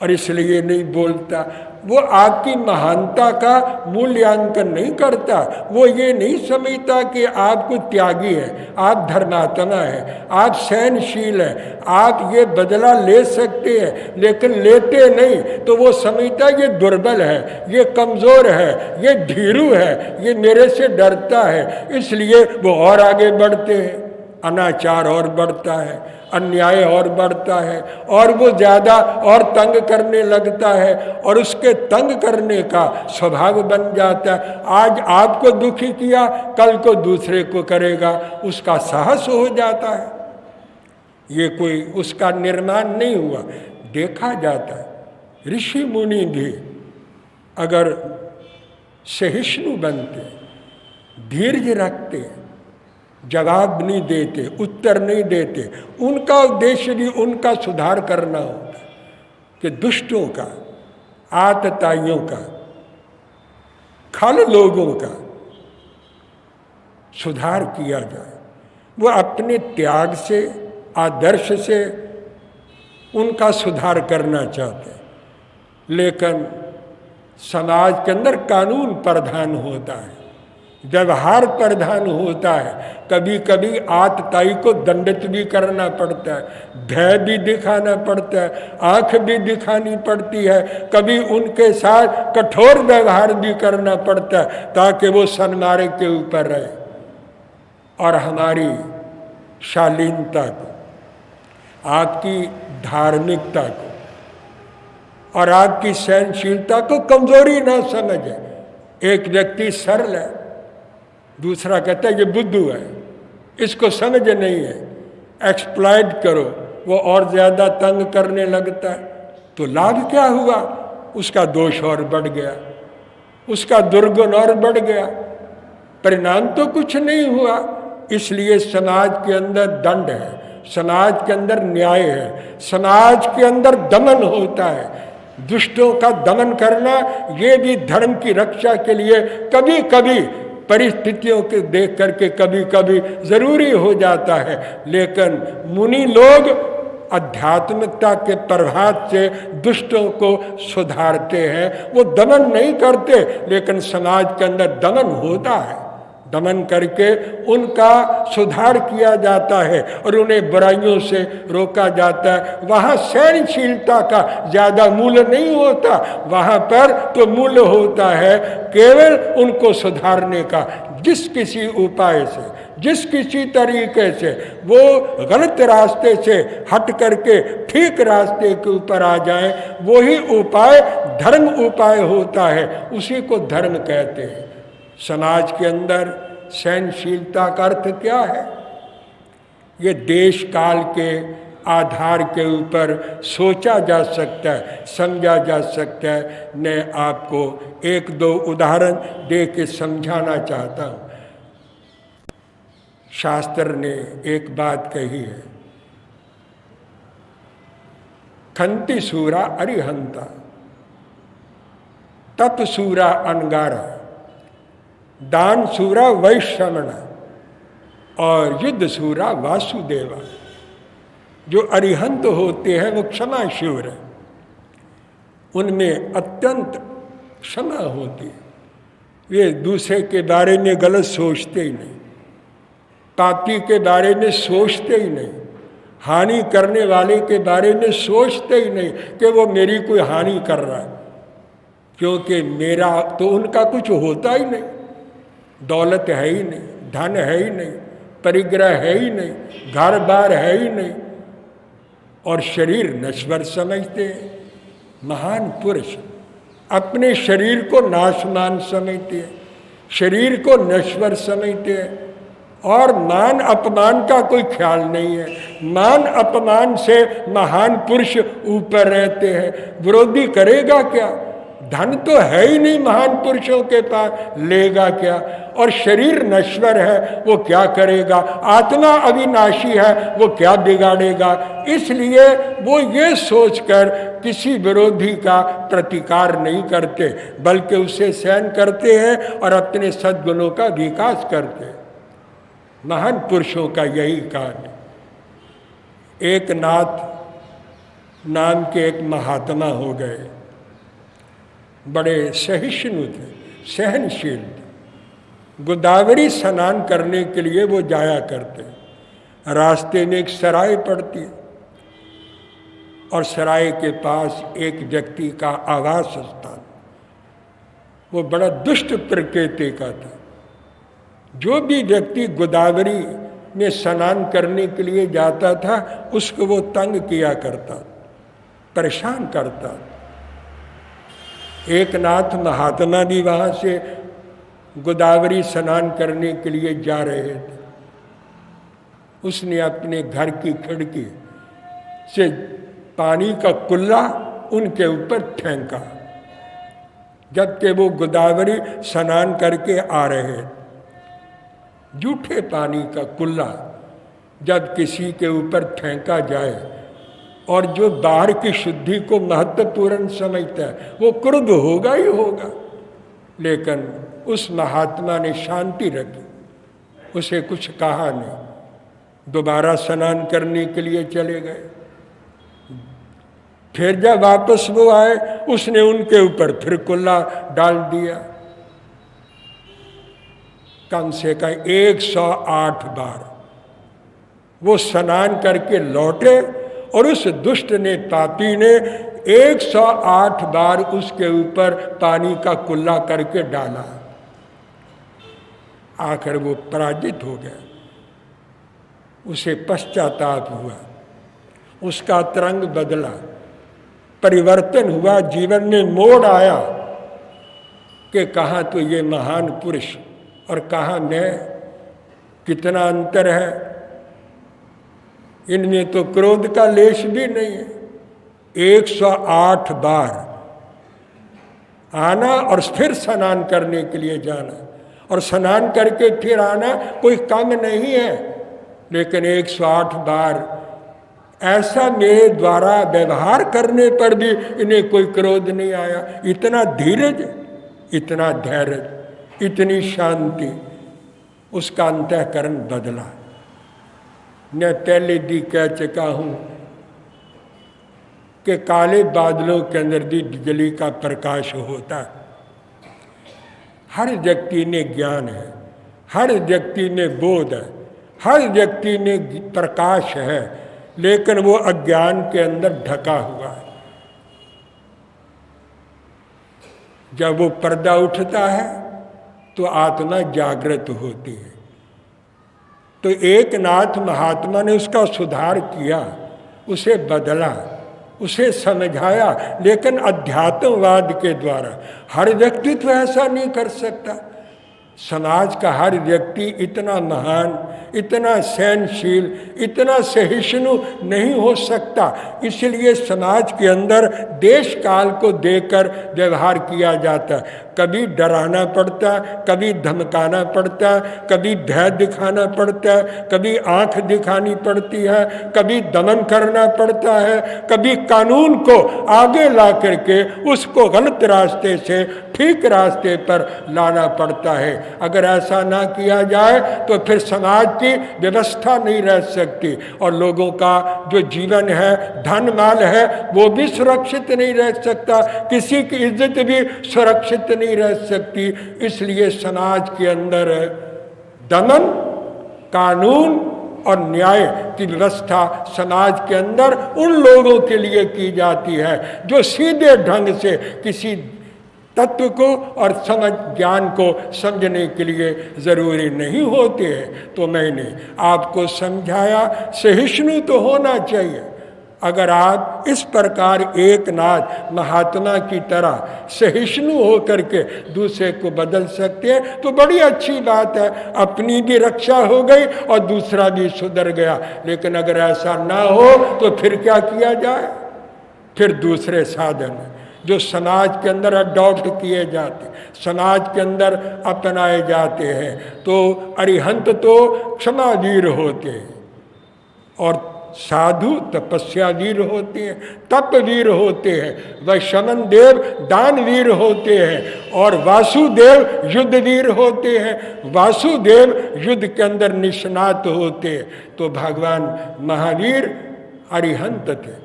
Speaker 1: और इसलिए नहीं बोलता। वो आपकी महानता का मूल्यांकन नहीं करता, वो ये नहीं समझता कि आप कोई त्यागी है, आप धर्मात्मा है, आप सहनशील है, आप ये बदला ले सकते हैं, लेकिन लेते नहीं, तो वो समझता ये दुर्बल है, ये कमज़ोर है, ये भीरू है, ये मेरे से डरता है, इसलिए वो और आगे बढ़ते हैं, अनाचार और बढ़ता है, अन्याय और बढ़ता है, और वो ज़्यादा और तंग करने लगता है, और उसके तंग करने का स्वभाव बन जाता है। आज आपको दुखी किया, कल को दूसरे को करेगा, उसका साहस हो जाता है। ये कोई उसका निर्माण नहीं हुआ, देखा जाता है। ऋषि मुनि भी अगर सहिष्णु बनते, धीरज रखते, जवाब नहीं देते, उत्तर नहीं देते, उनका उद्देश्य भी उनका सुधार करना होता है कि दुष्टों का, आतताइयों का, खल लोगों का सुधार किया जाए। वो अपने त्याग से, आदर्श से उनका सुधार करना चाहते हैं, लेकिन समाज के अंदर कानून प्रधान होता है, व्यवहार प्रधान होता है। कभी कभी आतताई को दंडित भी करना पड़ता है, भय भी दिखाना पड़ता है, आंख भी दिखानी पड़ती है, कभी उनके साथ कठोर व्यवहार भी करना पड़ता है ताकि वो सन्मार्ग के ऊपर रहे और हमारी शालीनता को, आपकी धार्मिकता को और आपकी सहनशीलता को कमजोरी ना समझे। एक व्यक्ति सरल है, दूसरा कहता है ये बुद्धू है, इसको समझ नहीं है, एक्सप्लॉइट करो, वो और ज़्यादा तंग करने लगता है, तो लाभ क्या हुआ? उसका दोष और बढ़ गया, उसका दुर्गुण और बढ़ गया, परिणाम तो कुछ नहीं हुआ। इसलिए समाज के अंदर दंड है, समाज के अंदर न्याय है, समाज के अंदर दमन होता है। दुष्टों का दमन करना ये भी धर्म की रक्षा के लिए कभी कभी परिस्थितियों के देख करके कभी कभी जरूरी हो जाता है, लेकिन मुनि लोग आध्यात्मिकता के प्रभाव से दुष्टों को सुधारते हैं। वो दमन नहीं करते, लेकिन समाज के अंदर दमन होता है, दमन करके उनका सुधार किया जाता है और उन्हें बुराइयों से रोका जाता है। वहाँ सहनशीलता का ज़्यादा मूल्य नहीं होता, वहाँ पर तो मूल्य होता है केवल उनको सुधारने का। जिस किसी उपाय से, जिस किसी तरीके से वो गलत रास्ते से हट करके ठीक रास्ते के ऊपर आ जाए, वही उपाय धर्म उपाय होता है, उसी को धर्म कहते हैं। समाज के अंदर सहनशीलता का अर्थ क्या है? ये देश काल के आधार के ऊपर सोचा जा सकता है, समझा जा सकता है। मैं आपको एक दो उदाहरण दे के समझाना चाहता हूँ। शास्त्र ने एक बात कही है, खंति सूरा अरिहंता, तप सूरा अनगारा, दान सूरा वैश्रवण और युद्ध सूरा वासुदेवा। जो अरिहंत होते हैं वो क्षमाशील है, उनमें अत्यंत क्षमा होती है, वे दूसरे के बारे में गलत सोचते ही नहीं, पापी के बारे में सोचते ही नहीं, हानि करने वाले के बारे में सोचते ही नहीं कि वो मेरी कोई हानि कर रहा है, क्योंकि मेरा तो उनका कुछ होता ही नहीं, दौलत है ही नहीं, धन है ही नहीं, परिग्रह है ही नहीं, घर बार है ही नहीं, और शरीर नश्वर समझते हैं। महान पुरुष अपने शरीर को नाशमान समझते हैं, शरीर को नश्वर समझते हैं, और मान अपमान का कोई ख्याल नहीं है। मान अपमान से महान पुरुष ऊपर रहते हैं। विरोधी करेगा क्या? धन तो है ही नहीं महान पुरुषों के पास, लेगा क्या? और शरीर नश्वर है, वो क्या करेगा? आत्मा अविनाशी है, वो क्या बिगाड़ेगा? इसलिए वो ये सोचकर किसी विरोधी का प्रतिकार नहीं करते, बल्कि उसे सहन करते हैं और अपने सद्गुणों का विकास करते हैं। महान पुरुषों का यही काम है। एक नाथ नाम के एक महात्मा हो गए, बड़े सहिष्णु थे, सहनशील थे। गोदावरी स्नान करने के लिए वो जाया करते। रास्ते में एक सराय पड़ती है और सराय के पास एक व्यक्ति का आवास स्थान, वो बड़ा दुष्ट प्रकृति का था। जो भी व्यक्ति गोदावरी में स्नान करने के लिए जाता था उसको वो तंग किया करता, परेशान करता। एक नाथ महात्मा भी वहाँ से गोदावरी स्नान करने के लिए जा रहे थे। उसने अपने घर की खिड़की से पानी का कुल्ला उनके ऊपर फेंका, जबकि वो गोदावरी स्नान करके आ रहे थे। जूठे पानी का कुल्ला जब किसी के ऊपर फेंका जाए और जो बाहर की शुद्धि को महत्वपूर्ण समझता है वो क्रुद्ध होगा ही होगा। लेकिन उस महात्मा ने शांति रखी, उसे कुछ कहा नहीं, दोबारा स्नान करने के लिए चले गए। फिर जब वापस वो आए उसने उनके ऊपर फिर कुल्ला डाल दिया। कम से कम 108 बार वो स्नान करके लौटे और उस दुष्ट ने, पापी ने 108 बार उसके ऊपर पानी का कुल्ला करके डाला। आखिर वो पराजित हो गया, उसे पश्चाताप हुआ, उसका तरंग बदला, परिवर्तन हुआ, जीवन में मोड़ आया कि कहाँ तो ये महान पुरुष और कहाँ मैं, कितना अंतर है। इनमें तो क्रोध का लेश भी नहीं है। 108 बार आना और फिर स्नान करने के लिए जाना, और स्नान करके फिर आना कोई कम नहीं है। लेकिन 108 बार ऐसा मेरे द्वारा व्यवहार करने पर भी इन्हें कोई क्रोध नहीं आया। इतना धीरज, इतना धैर्य, इतनी शांति, उसका अंतःकरण बदला। मैं पहले भी कह चुका हूँ कि काले बादलों के अंदर भी बिजली का प्रकाश होता है। हर व्यक्ति में ज्ञान है, हर व्यक्ति में बोध है, हर व्यक्ति में प्रकाश है, लेकिन वो अज्ञान के अंदर ढका हुआ है। जब वो पर्दा उठता है तो आत्मा जागृत होती है। तो एक नाथ महात्मा ने उसका सुधार किया, उसे बदला, उसे समझाया, लेकिन अध्यात्मवाद के द्वारा। हर व्यक्ति तो ऐसा नहीं कर सकता। समाज का हर व्यक्ति इतना महान, इतना सहनशील, इतना सहिष्णु नहीं हो सकता। इसलिए समाज के अंदर देश काल को देखकर व्यवहार किया जाता है। कभी डराना पड़ता है, कभी धमकाना पड़ता है, कभी भय दिखाना पड़ता है, कभी आंख दिखानी पड़ती है, कभी दमन करना पड़ता है, कभी कानून को आगे ला करके उसको गलत रास्ते से ठीक रास्ते पर लाना पड़ता है। अगर ऐसा ना किया जाए तो फिर समाज की व्यवस्था नहीं रह सकती, और लोगों का जो जीवन है, धन माल है, वो भी सुरक्षित नहीं रह सकता, किसी की इज्जत भी सुरक्षित नहीं रह सकती। इसलिए समाज के अंदर दमन, कानून और न्याय की व्यवस्था समाज के अंदर उन लोगों के लिए की जाती है जो सीधे ढंग से किसी तत्व को और समझ ज्ञान को समझने के लिए ज़रूरी नहीं होते हैं। तो मैंने आपको समझाया सहिष्णु तो होना चाहिए। अगर आप इस प्रकार एकनाथ महात्मा की तरह सहिष्णु होकर के दूसरे को बदल सकते हैं तो बड़ी अच्छी बात है, अपनी भी रक्षा हो गई और दूसरा भी सुधर गया। लेकिन अगर ऐसा ना हो तो फिर क्या किया जाए? फिर दूसरे साधन जो समाज के अंदर अडॉप्ट किए जाते, समाज के अंदर अपनाए जाते हैं। तो अरिहंत तो क्षमावीर होते हैं और साधु तपस्यावीर होते हैं, तपवीर होते हैं, वैश्रमण देव दानवीर होते हैं और वासुदेव युद्धवीर होते हैं। वासुदेव युद्ध के अंदर निष्णात होते हैं। तो भगवान महावीर अरिहंत थे,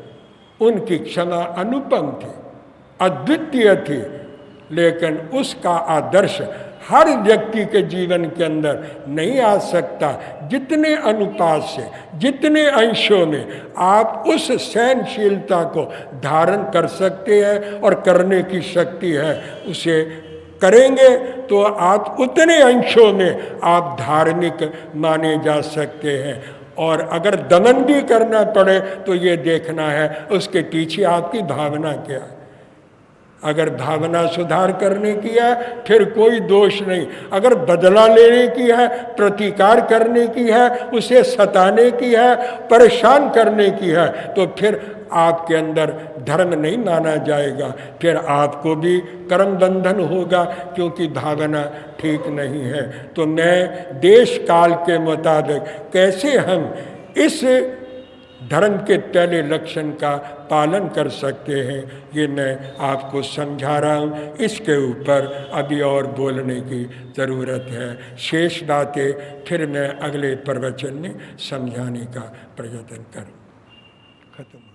Speaker 1: उनकी क्षमा अनुपम थी, अद्वितीय थी, लेकिन उसका आदर्श हर व्यक्ति के जीवन के अंदर नहीं आ सकता। जितने अनुपात से, जितने अंशों में आप उस सहनशीलता को धारण कर सकते हैं और करने की शक्ति है, उसे करेंगे तो आप उतने अंशों में आप धार्मिक माने जा सकते हैं। और अगर दमन भी करना पड़े तो ये देखना है उसके पीछे आपकी भावना क्या है। अगर भावना सुधार करने की है फिर कोई दोष नहीं, अगर बदला लेने की है, प्रतिकार करने की है, उसे सताने की है, परेशान करने की है, तो फिर आपके अंदर धर्म नहीं माना जाएगा, फिर आपको भी कर्म बंधन होगा क्योंकि भावना ठीक नहीं है। तो मैं देश काल के मुताबिक कैसे हम इस धर्म के पहले लक्षण का पालन कर सकते हैं ये मैं आपको समझा रहा हूँ। इसके ऊपर अभी और बोलने की ज़रूरत है। शेष बातें फिर मैं अगले प्रवचन में समझाने का प्रयत्न करूँ। खत्म।